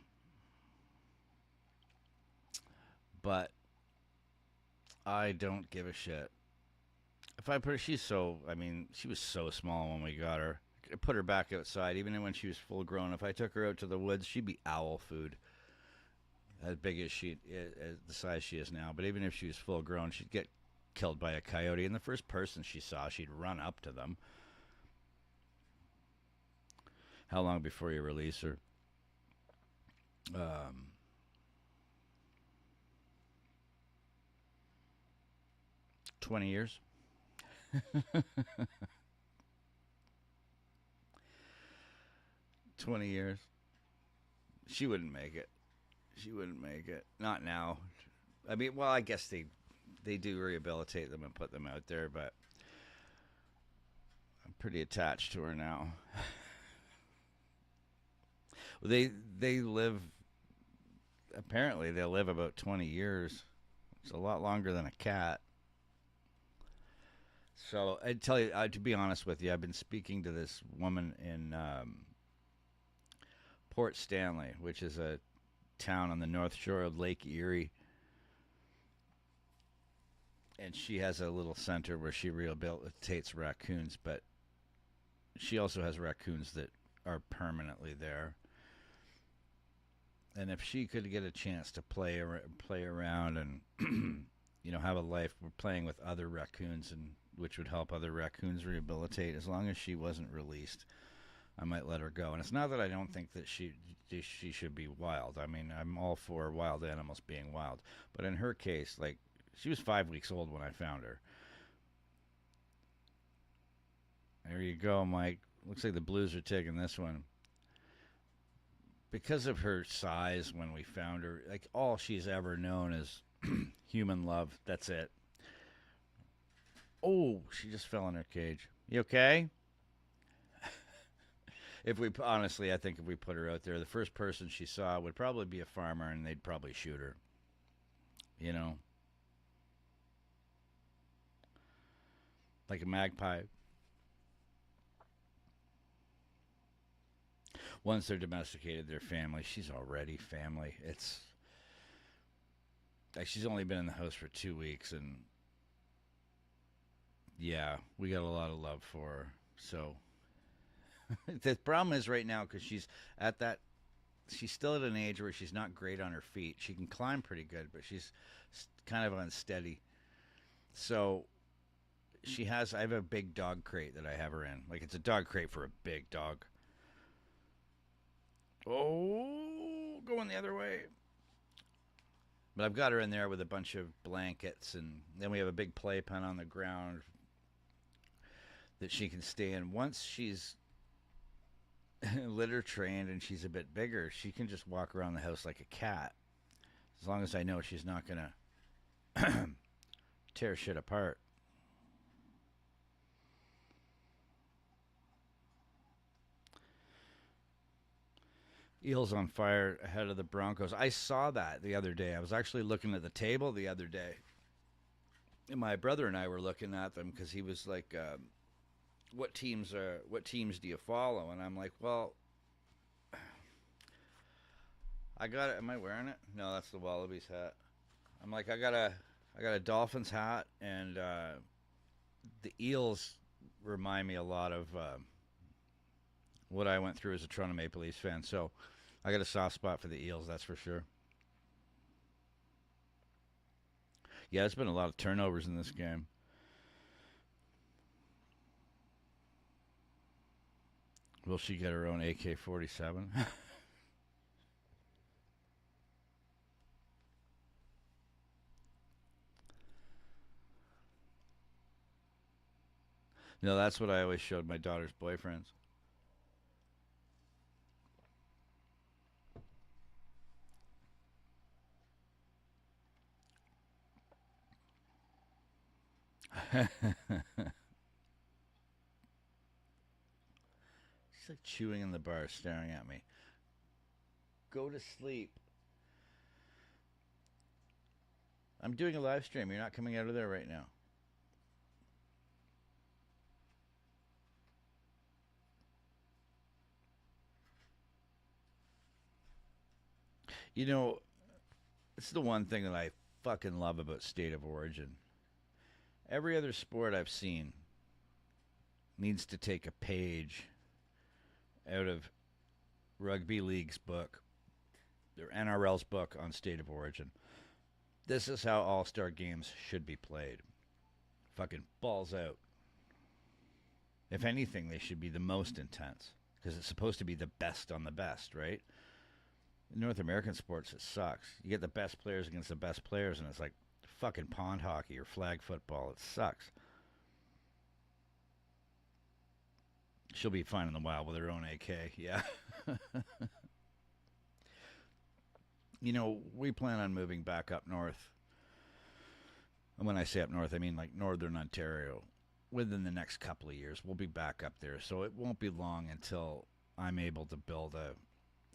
But I don't give a shit. If I put her, she was so small when we got her. I put her back outside, even when she was full grown. If I took her out to the woods, she'd be owl food. As big as the size she is now. But even if she was full grown, she'd get killed by a coyote. And the first person she saw, she'd run up to them. How long before you release her? Um, 20 years. 20 years. She wouldn't make it. She wouldn't make it. Not now. I mean, well, I guess they do rehabilitate them and put them out there, but I'm pretty attached to her now. They live. Apparently, they live about 20 years. It's a lot longer than a cat. So I tell you, to be honest with you, I've been speaking to this woman in Port Stanley, which is a town on the north shore of Lake Erie, and she has a little center where she rehabilitates raccoons, but she also has raccoons that are permanently there. And if she could get a chance to play around and have a life, we're playing with other raccoons, and which would help other raccoons rehabilitate. As long as she wasn't released, I might let her go. And it's not that I don't think that she should be wild. I mean, I'm all for wild animals being wild, but in her case, like, she was 5 weeks old when I found her. There you go, Mike. Looks like the Blues are taking this one. Because of her size when we found her, like, all she's ever known is human love. That's it. Oh, she just fell in her cage. You okay? If we honestly, I think if we put her out there, the first person she saw would probably be a farmer, and they'd probably shoot her. You know, like a magpie. Once they're domesticated, they're family. She's already family. It's like she's only been in the house for 2 weeks, and yeah, we got a lot of love for her. So the problem is right now because at that she's still at an age where she's not great on her feet. She can climb pretty good, but she's kind of unsteady. So I have a big dog crate that I have her in. Like, it's a dog crate for a big dog. Oh, going the other way. But I've got her in there with a bunch of blankets, and then we have a big playpen on the ground that she can stay in. Once she's litter trained and she's a bit bigger, she can just walk around the house like a cat. As long as I know she's not going to tear shit apart. Eels on fire ahead of the Broncos. I saw that the other day. I was actually looking at the table the other day. And my brother and I were looking at them because he was like, what teams do you follow? And I'm like, well, I got it. Am I wearing it? No, that's the Wallabies hat. I'm like, I got a Dolphins hat, and the Eels remind me a lot of what I went through as a Toronto Maple Leafs fan. So I got a soft spot for the Eels, that's for sure. Yeah, there's been a lot of turnovers in this game. Will she get her own AK 47? No, that's what I always showed my daughter's boyfriends. She's like chewing in the bar, staring at me. Go to sleep. I'm doing a live stream. You're not coming out of there right now. You know, it's the one thing that I fucking love about State of Origin. Every other sport I've seen needs to take a page out of Rugby League's book, or NRL's book on State of Origin. This is how All Star games should be played. Fucking balls out. If anything, they should be the most intense because it's supposed to be the best on the best, right? In North American sports, it sucks. You get the best players against the best players, and it's like fucking pond hockey or flag football. It sucks. She'll be fine in the wild with her own AK. Yeah. You know, we plan on moving back up north. And when I say up north, I mean like northern Ontario. Within the next couple of years, we'll be back up there. So it won't be long until I'm able to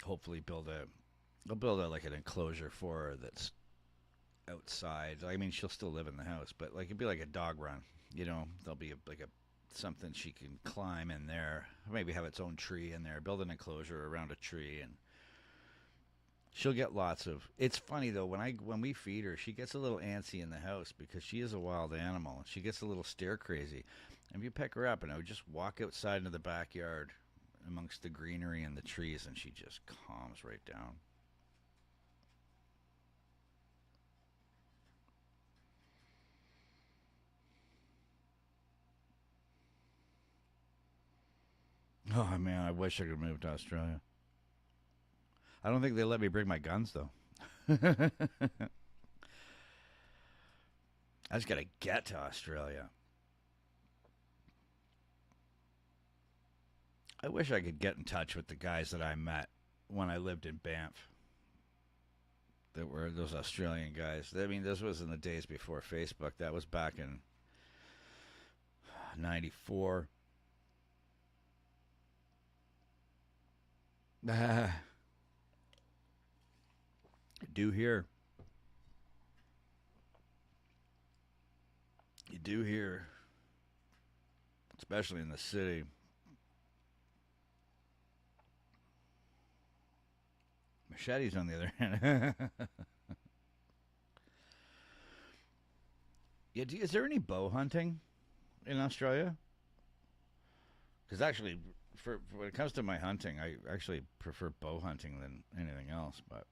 hopefully I'll build a like an enclosure for her that's outside. I mean, she'll still live in the house, but like it'd be like a dog run. You know, there'll be like a something she can climb in there. Maybe have its own tree in there. Build an enclosure around a tree, and she'll get lots of. It's funny though when we feed her, she gets a little antsy in the house because she is a wild animal, and she gets a little stare crazy. And if you pick her up and I would just walk outside into the backyard amongst the greenery and the trees, and she just calms right down. Oh man, I wish I could move to Australia. I don't think they let me bring my guns though. I just gotta get to Australia. I wish I could get in touch with the guys that I met when I lived in Banff. That were those Australian guys. I mean, this was in the days before Facebook. That was back in '94. Ah, do hear. You do hear, especially in the city. Machetes, on the other hand. Yeah, is there any bow hunting in Australia? Because actually, for when it comes to my hunting, I actually prefer bow hunting than anything else. But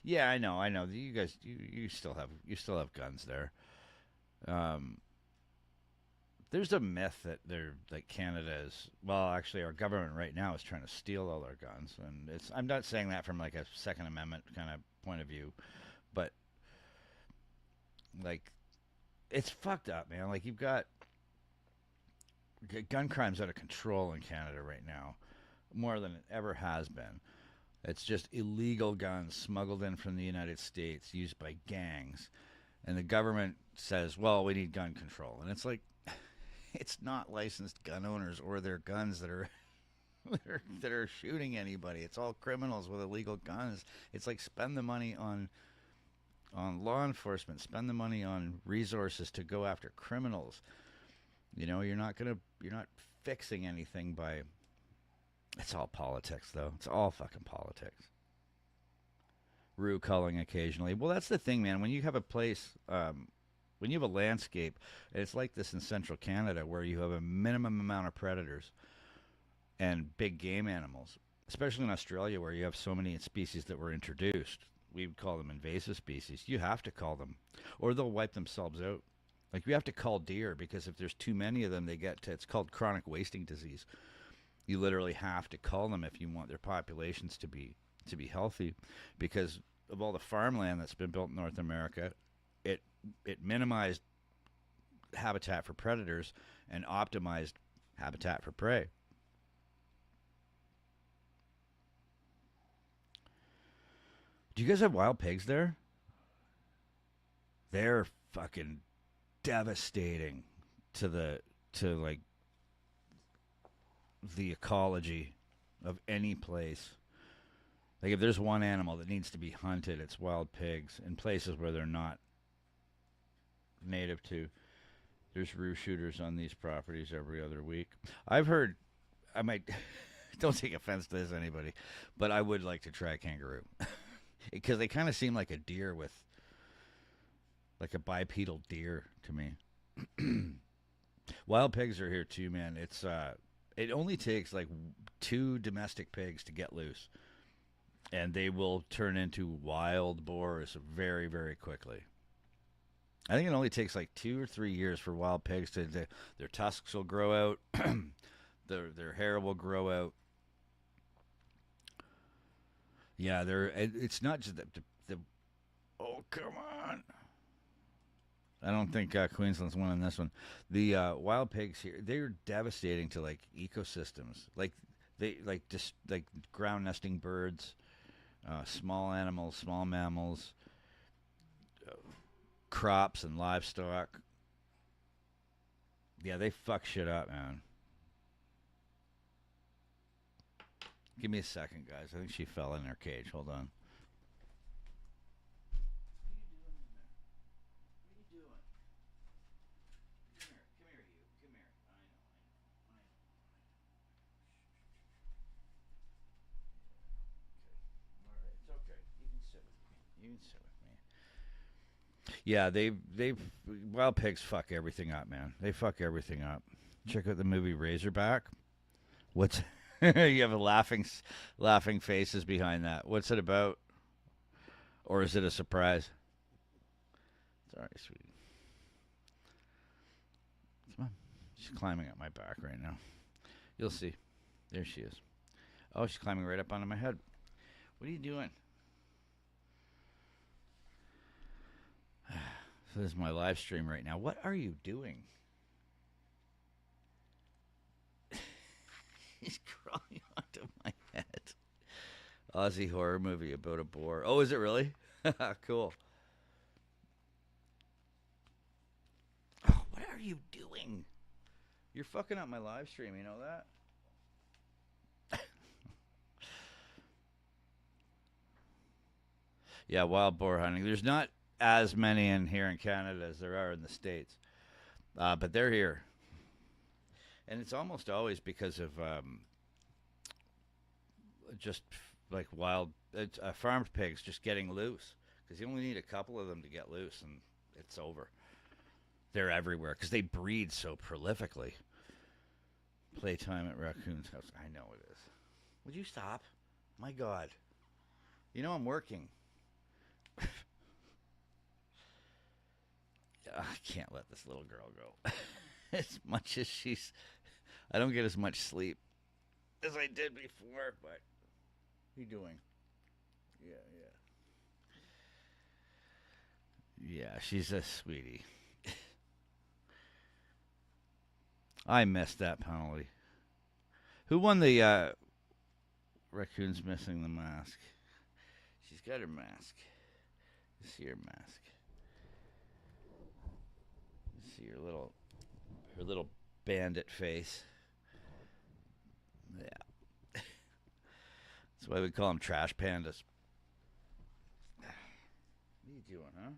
yeah, I know. You guys, you still have guns there. Um, There's a myth that they're like Canada is well, actually, our government right now is trying to steal all our guns, and it's. I'm not saying that from like a Second Amendment kind of point of view, but like it's fucked up, man. Like you've got gun crimes out of control in Canada right now, more than it ever has been. It's just illegal guns smuggled in from the United States, used by gangs, and the government says, "Well, we need gun control," and it's like it's not licensed gun owners or their guns that are that are shooting anybody. It's all criminals with illegal guns. It's like spend the money on law enforcement, spend the money on resources to go after criminals. You know, you're not fixing anything by. It's all politics, though. It's all fucking politics. Rue culling occasionally. Well, that's the thing, man. When you have a place, when you have a landscape, it's like this in central Canada where you have a minimum amount of predators and big game animals, especially in Australia where you have so many species that were introduced. We would call them invasive species. You have to call them, or they'll wipe themselves out. Like we have to call deer because if there's too many of them, they get to, it's called chronic wasting disease. You literally have to cull them if you want their populations to be healthy, because of all the farmland that's been built in North America, it it minimized habitat for predators and optimized habitat for prey. Do you guys have wild pigs there? They're fucking devastating to the to like the ecology of any place. Like if there's one animal that needs to be hunted, it's wild pigs in places where they're not native to. There's roo shooters on these properties every other week. I've heard. I might don't take offense to this, anybody, but I would like to try kangaroo because they kind of seem like a deer with like a bipedal deer to me. Wild pigs are here too, man. It only takes like two domestic pigs to get loose, and they will turn into wild boars very, very quickly. I think it only takes like 2 or 3 years for wild pigs to their tusks will grow out, their hair will grow out. Yeah, it's not just the oh come on. I don't think Queensland's winning this one. The wild pigs here, they're devastating to like ecosystems. Like they like just like ground nesting birds, small animals, small mammals, crops and livestock. Yeah, they fuck shit up, man. Give me a second, guys. I think she fell in her cage. Hold on. You can sit with me. Yeah, they wild pigs fuck everything up, man. They fuck everything up. Check out the movie Razorback. What's you have a laughing faces behind that. What's it about? Or is it a surprise? Sorry, sweetie. Come on. She's climbing up my back right now. You'll see. There she is. Oh, she's climbing right up onto my head. What are you doing? So this is my live stream right now. What are you doing? He's crawling onto my head. Aussie horror movie about a boar. Oh, is it really? Cool. Oh, what are you doing? You're fucking up my live stream. You know that? Yeah, wild boar hunting. There's not as many in here in Canada as there are in the States, but they're here, and it's almost always because of just like wild farmed pigs just getting loose. Because you only need a couple of them to get loose, and it's over. They're everywhere because they breed so prolifically. Playtime at Raccoon's house. I know it is. Would you stop? My God. You know I'm working. I can't let this little girl go. as much as I don't get as much sleep as I did before, but what are you doing? Yeah, yeah. Yeah, she's a sweetie. I missed that penalty. Who won the raccoon's missing the mask? She's got her mask. You see her mask. You see her little bandit face. Yeah. That's why we call them trash pandas. What are you doing, huh?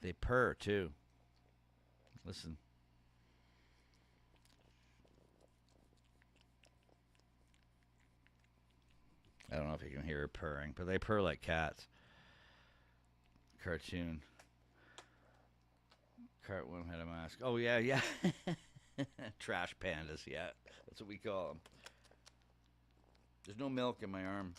They purr too. Listen. I don't know if you can hear her purring, but they purr like cats. Cartoon. Cartworm had a mask. Oh yeah, yeah. Trash pandas, yeah. That's what we call them. There's no milk in my arm.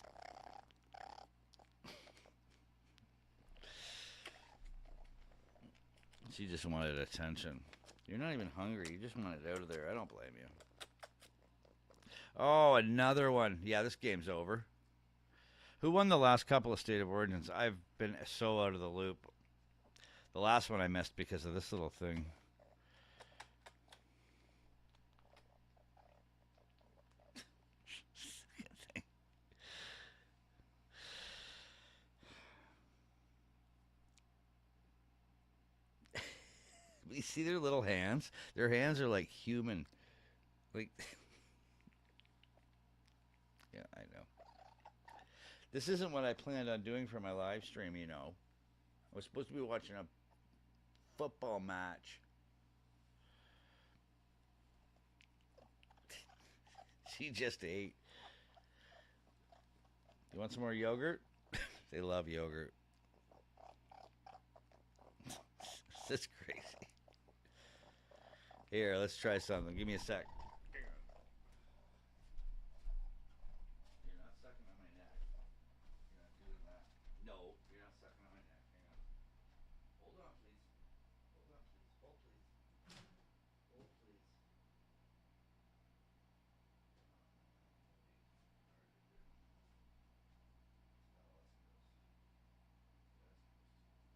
She just wanted attention. You're not even hungry. You just want it out of there. I don't blame you. Oh, another one. Yeah, this game's over. Who won the last couple of State of Origins? I've been so out of the loop. The last one I missed because of this little thing. You see their little hands? Their hands are like human. Like, yeah, I know. This isn't what I planned on doing for my live stream, you know. I was supposed to be watching a football match. She just ate. You want some more yogurt? They love yogurt. This is crazy. Here, let's try something. Give me a sec. You're not sucking on my neck. You're not doing that. No, you're not sucking on my neck. Hang on. Hold on, please. Hold on, please. Hold, please. Hold, please.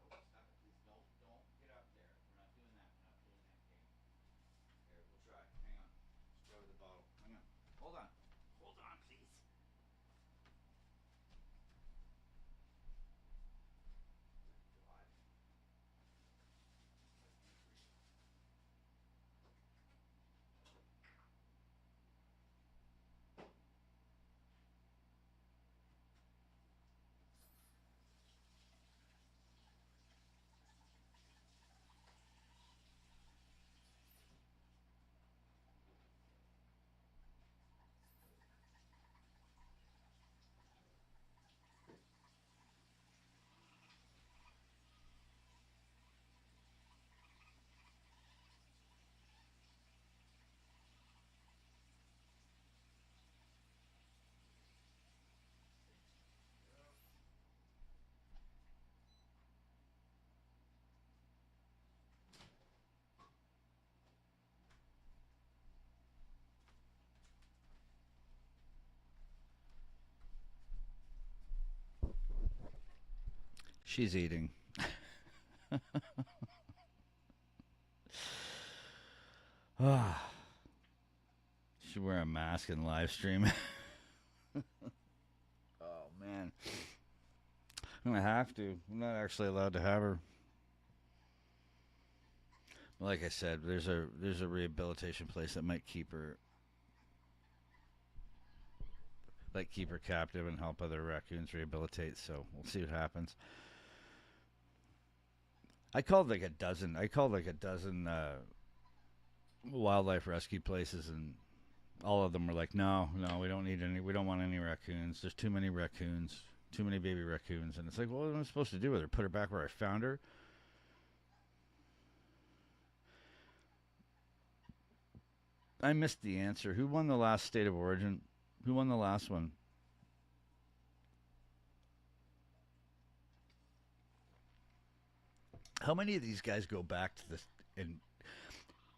Oh, that's gross. Nope, stop it, please. No, don't get up there. We're not doing that. We're not doing that game. Here, we'll try. Hang on. Let's try with the bottle. Hang on. Hold on. Hold on, please. God. That's angry. She's eating. Ah. Should wear a mask and live stream. Oh man. I'm gonna have to. I'm not actually allowed to have her. Like I said, there's a rehabilitation place that might keep her captive and help other raccoons rehabilitate. So we'll see what happens. I called like a dozen wildlife rescue places, and all of them were like, "No, no, we don't need any. We don't want any raccoons. There's too many raccoons, too many baby raccoons." And it's like, well, what am I supposed to do with her? Put her back where I found her? I missed the answer. Who won the last State of Origin? Who won the last one? How many of these guys go back to this? And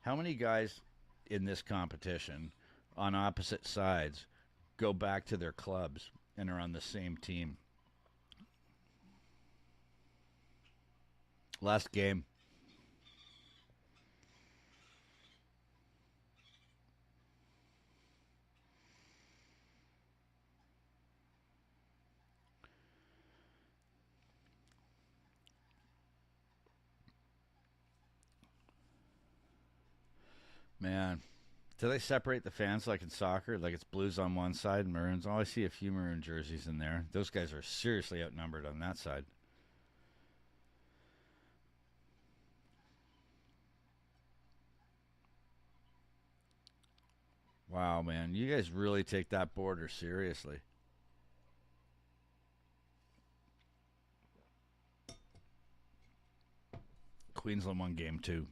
how many guys in this competition on opposite sides go back to their clubs and are on the same team? Last game. Man, do they separate the fans like in soccer? Like it's blues on one side and maroons? Oh, I see a few maroon jerseys in there. Those guys are seriously outnumbered on that side. Wow, man. You guys really take that border seriously. Queensland won game two.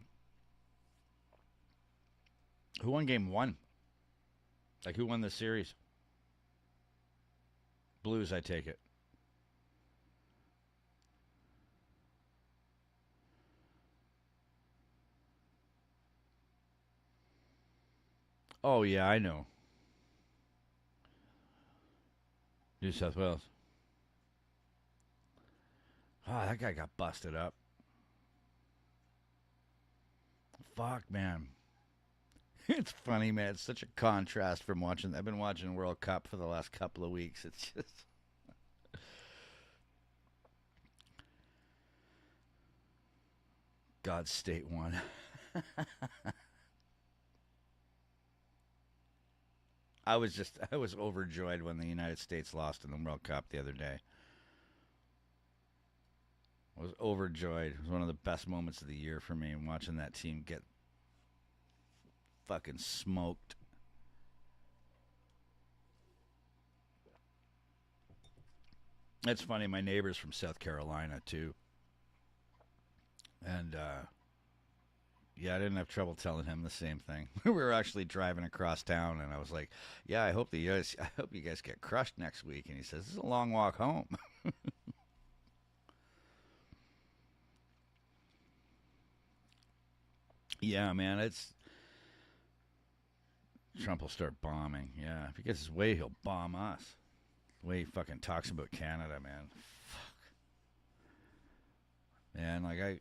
Who won game one? Like, who won the series? Blues, I take it. Oh, yeah, I know. New South Wales. Oh, that guy got busted up. Fuck, man. It's funny, man. It's such a contrast from watching. I've been watching World Cup for the last couple of weeks. It's just God's state won. I was overjoyed when the United States lost in the World Cup the other day. I was overjoyed. It was one of the best moments of the year for me watching that team get fucking smoked. It's funny. My neighbor's from South Carolina too, and yeah, I didn't have trouble telling him the same thing. We were actually driving across town, and I was like, "Yeah, I hope you guys get crushed next week." And he says, "This is a long walk home." Yeah, man, it's Trump will start bombing. Yeah, if he gets his way, he'll bomb us. The way he fucking talks about Canada, man. Man, like you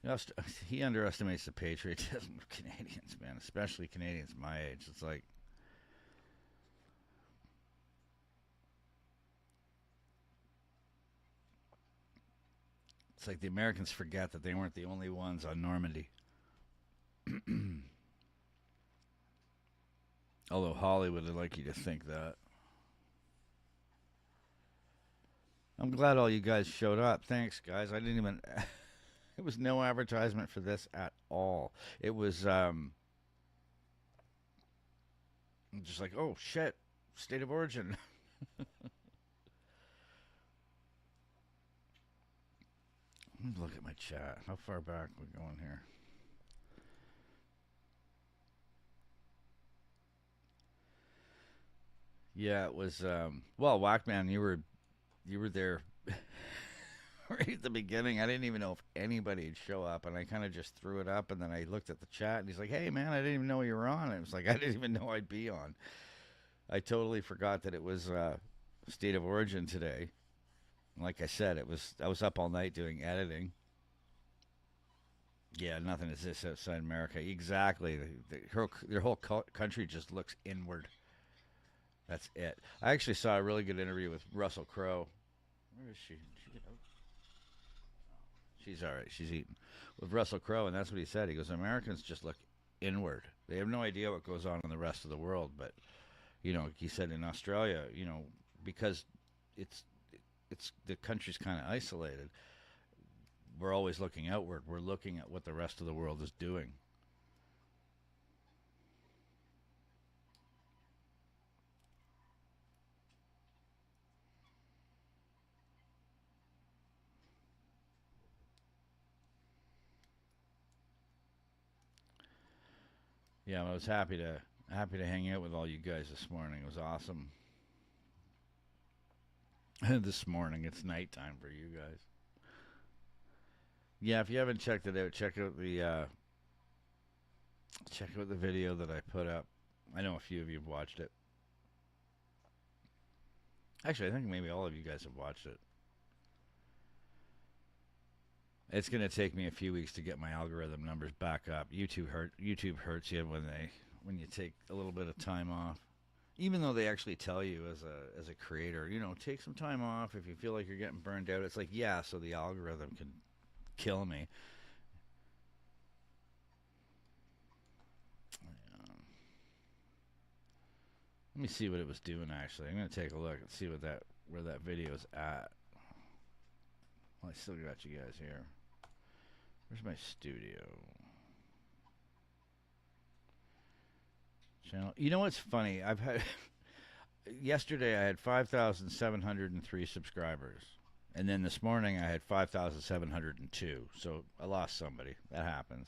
know, he underestimates the patriotism of Canadians, man, especially Canadians my age. It's like the Americans forget that they weren't the only ones on Normandy. Although Hollywood would like you to think that. I'm glad all you guys showed up. Thanks, guys. I didn't even. It was no advertisement for this at all. It was just like, oh shit, state of origin. Let me look at my chat. How far back are we going here? Yeah, it was. Well, Whackman, you were there right at the beginning. I didn't even know if anybody'd show up, and I kind of just threw it up, and then I looked at the chat, and he's like, "Hey, man, I didn't even know you were on." And it was like I didn't even know I'd be on. I totally forgot that it was state of origin today. Like I said, it was. I was up all night doing editing. Yeah, nothing exists outside America. Exactly. Their whole country just looks inward. That's it. I actually saw a really good interview with Russell Crowe. Where is she? She's all right. She's eating with Russell Crowe, and that's what he said. He goes, Americans just look inward. They have no idea what goes on in the rest of the world. But he said in Australia, because it's it's the country's kind of isolated. We're always looking outward. We're looking at what the rest of the world is doing. Yeah, I was happy to hang out with all you guys this morning. It was awesome. This morning. It's nighttime for you guys. Yeah, if you haven't checked it out, check out the video that I put up. I know a few of you have watched it. Actually, I think maybe all of you guys have watched it. It's going to take me a few weeks to get my algorithm numbers back up. YouTube hurts you when you take a little bit of time off. Even though they actually tell you as a creator, take some time off if you feel like you're getting burned out. It's like, yeah, so the algorithm can kill me. Let me see what it was doing actually. I'm gonna take a look and see where that video's at. Well, I still got you guys here. Where's my studio channel? You know what's funny? I've had yesterday I had 5,703 subscribers. And then this morning I had 5,702. So I lost somebody. That happens.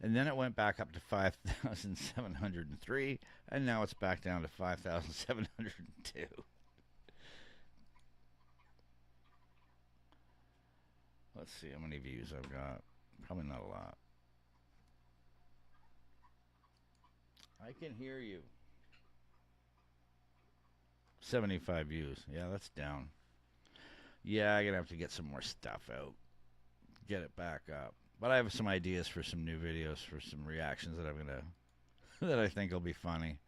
And then it went back up to 5,703. And now it's back down to 5,702. Let's see how many views I've got. Probably not a lot. I can hear you. 75 views. Yeah, that's down. Yeah, I'm going to have to get some more stuff out. Get it back up. But I have some ideas for some new videos for some reactions that I'm going to that I think will be funny.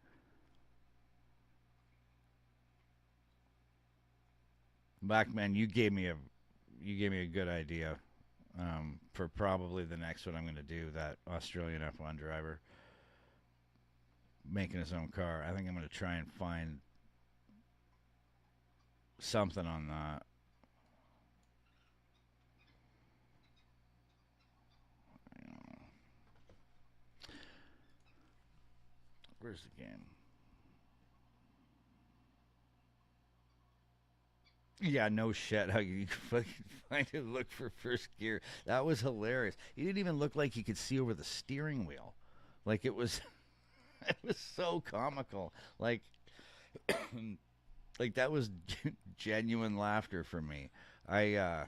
Blackman, you gave me a good idea for probably the next one I'm going to do. That Australian F1 driver making his own car. I think I'm going to try and find something on that. Where's the game? Yeah, no shit. How you fucking find it? Look for first gear. That was hilarious. He didn't even look like he could see over the steering wheel. Like it was, it was so comical. Like that was genuine laughter for me. I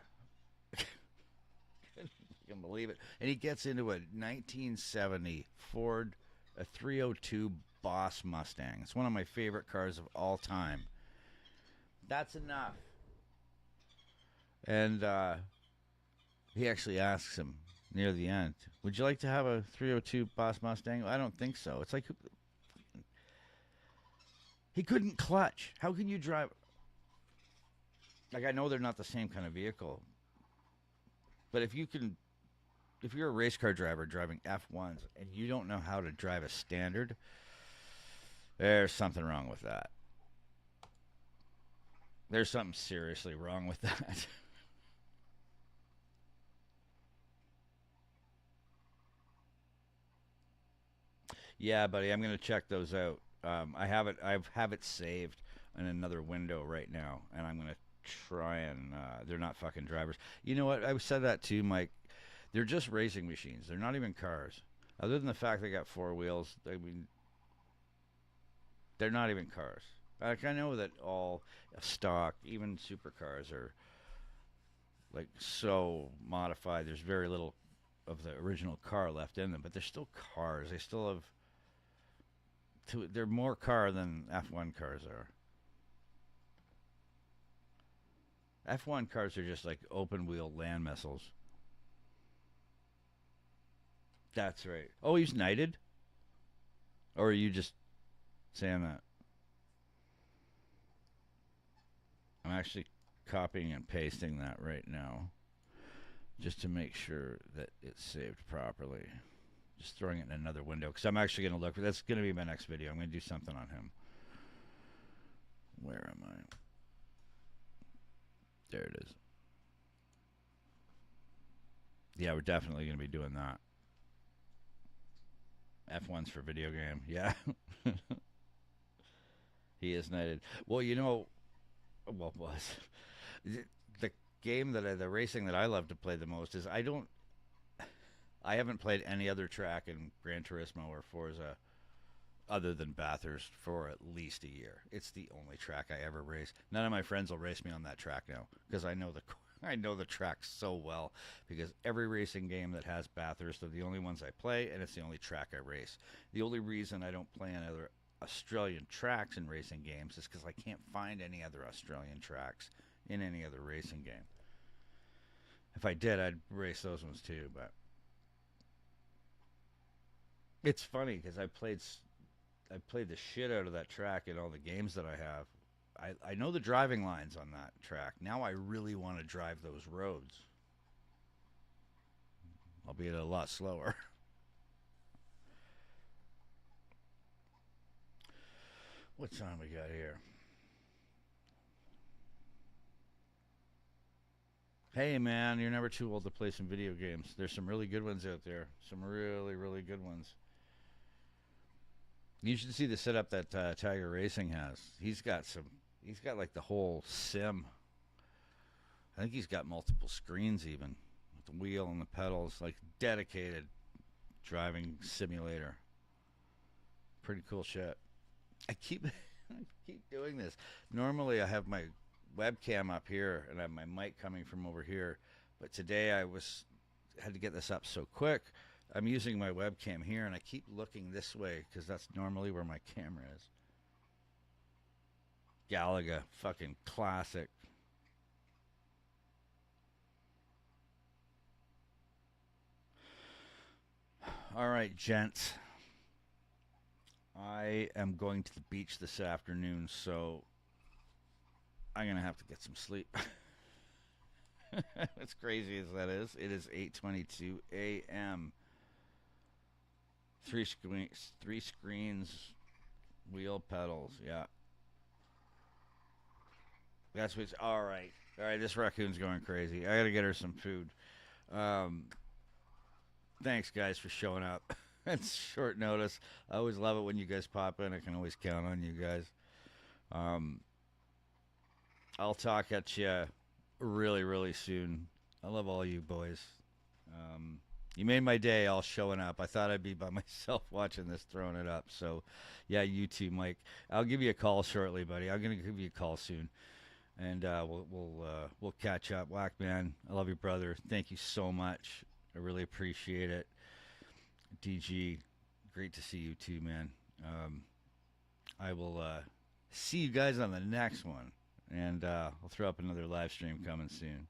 can believe it. And he gets into a 1970 Ford, a 302 Boss Mustang. It's one of my favorite cars of all time. That's enough. And he actually asks him near the end, "Would you like to have a 302 Boss Mustang?" I don't think so. It's like he couldn't clutch. How can you drive? Like I know they're not the same kind of vehicle, but if you're a race car driver driving F1s and you don't know how to drive a standard, there's something wrong with that. There's something seriously wrong with that. Yeah, buddy, I'm gonna check those out. I have it saved in another window right now, and I'm gonna try and. They're not fucking drivers. You know what? I said that too, Mike. They're just racing machines. They're not even cars. Other than the fact they got four wheels, I mean, they're not even cars. Like I know that all stock, even supercars, are like so modified. There's very little of the original car left in them, but they're still cars. They still have they're more car than F1 cars are. F1 cars are just like open wheel land missiles. That's right. Oh, he's knighted? Or are you just saying that? I'm actually copying and pasting that right now just to make sure that it's saved properly. Just throwing it in another window because I'm actually going to look. That's going to be my next video. I'm going to do something on him. Where am I? There it is. Yeah, we're definitely going to be doing that. F1's for video game. Yeah. He is knighted. Well, what was the game the racing that I love to play the most is I haven't played any other track in Gran Turismo or Forza other than Bathurst for at least a year. It's the only track I ever race. None of my friends will race me on that track now because I know the I know the track so well because every racing game that has Bathurst are the only ones I play, and it's the only track I race. The only reason I don't play on other Australian tracks in racing games is because I can't find any other Australian tracks in any other racing game. If I did, I'd race those ones too. But it's funny because I played the shit out of that track in all the games that I have. I know the driving lines on that track. Now I really want to drive those roads, albeit a lot slower. What time we got here? Hey man, you're never too old to play some video games. There's some really good ones out there. Some really, really good ones. You should see the setup that Tiger Racing has. He's got some. He's got like the whole sim. I think he's got multiple screens even with the wheel and the pedals, like dedicated driving simulator. Pretty cool shit. I keep I keep doing this. Normally I have my webcam up here and I have my mic coming from over here, but today I was had to get this up so quick. I'm using my webcam here and I keep looking this way because that's normally where my camera is. Galaga, fucking classic. All right, gents. I am going to the beach this afternoon, so I'm gonna have to get some sleep. As crazy as that is, it is 8:22 a.m. Three screens, wheel pedals. Yeah, that's what's all right. All right, this raccoon's going crazy. I gotta get her some food. Um, Thanks, guys, for showing up. It's short notice. I always love it when you guys pop in. I can always count on you guys. Um, I'll talk at you really, really soon. I love all you boys. You made my day all showing up. I thought I'd be by myself watching this, throwing it up. So, yeah, you too, Mike. I'll give you a call shortly, buddy. I'm gonna give you a call soon, and we'll catch up. Whack man, I love you, brother. Thank you so much. I really appreciate it. DG, great to see you too, man. I will see you guys on the next one, and I'll throw up another live stream coming soon.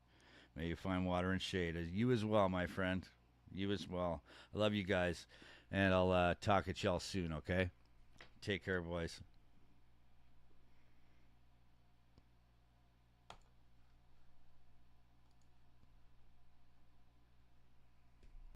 May you find water and shade. You as well, my friend. You as well. I love you guys, and I'll talk at y'all soon. Okay, take care, boys.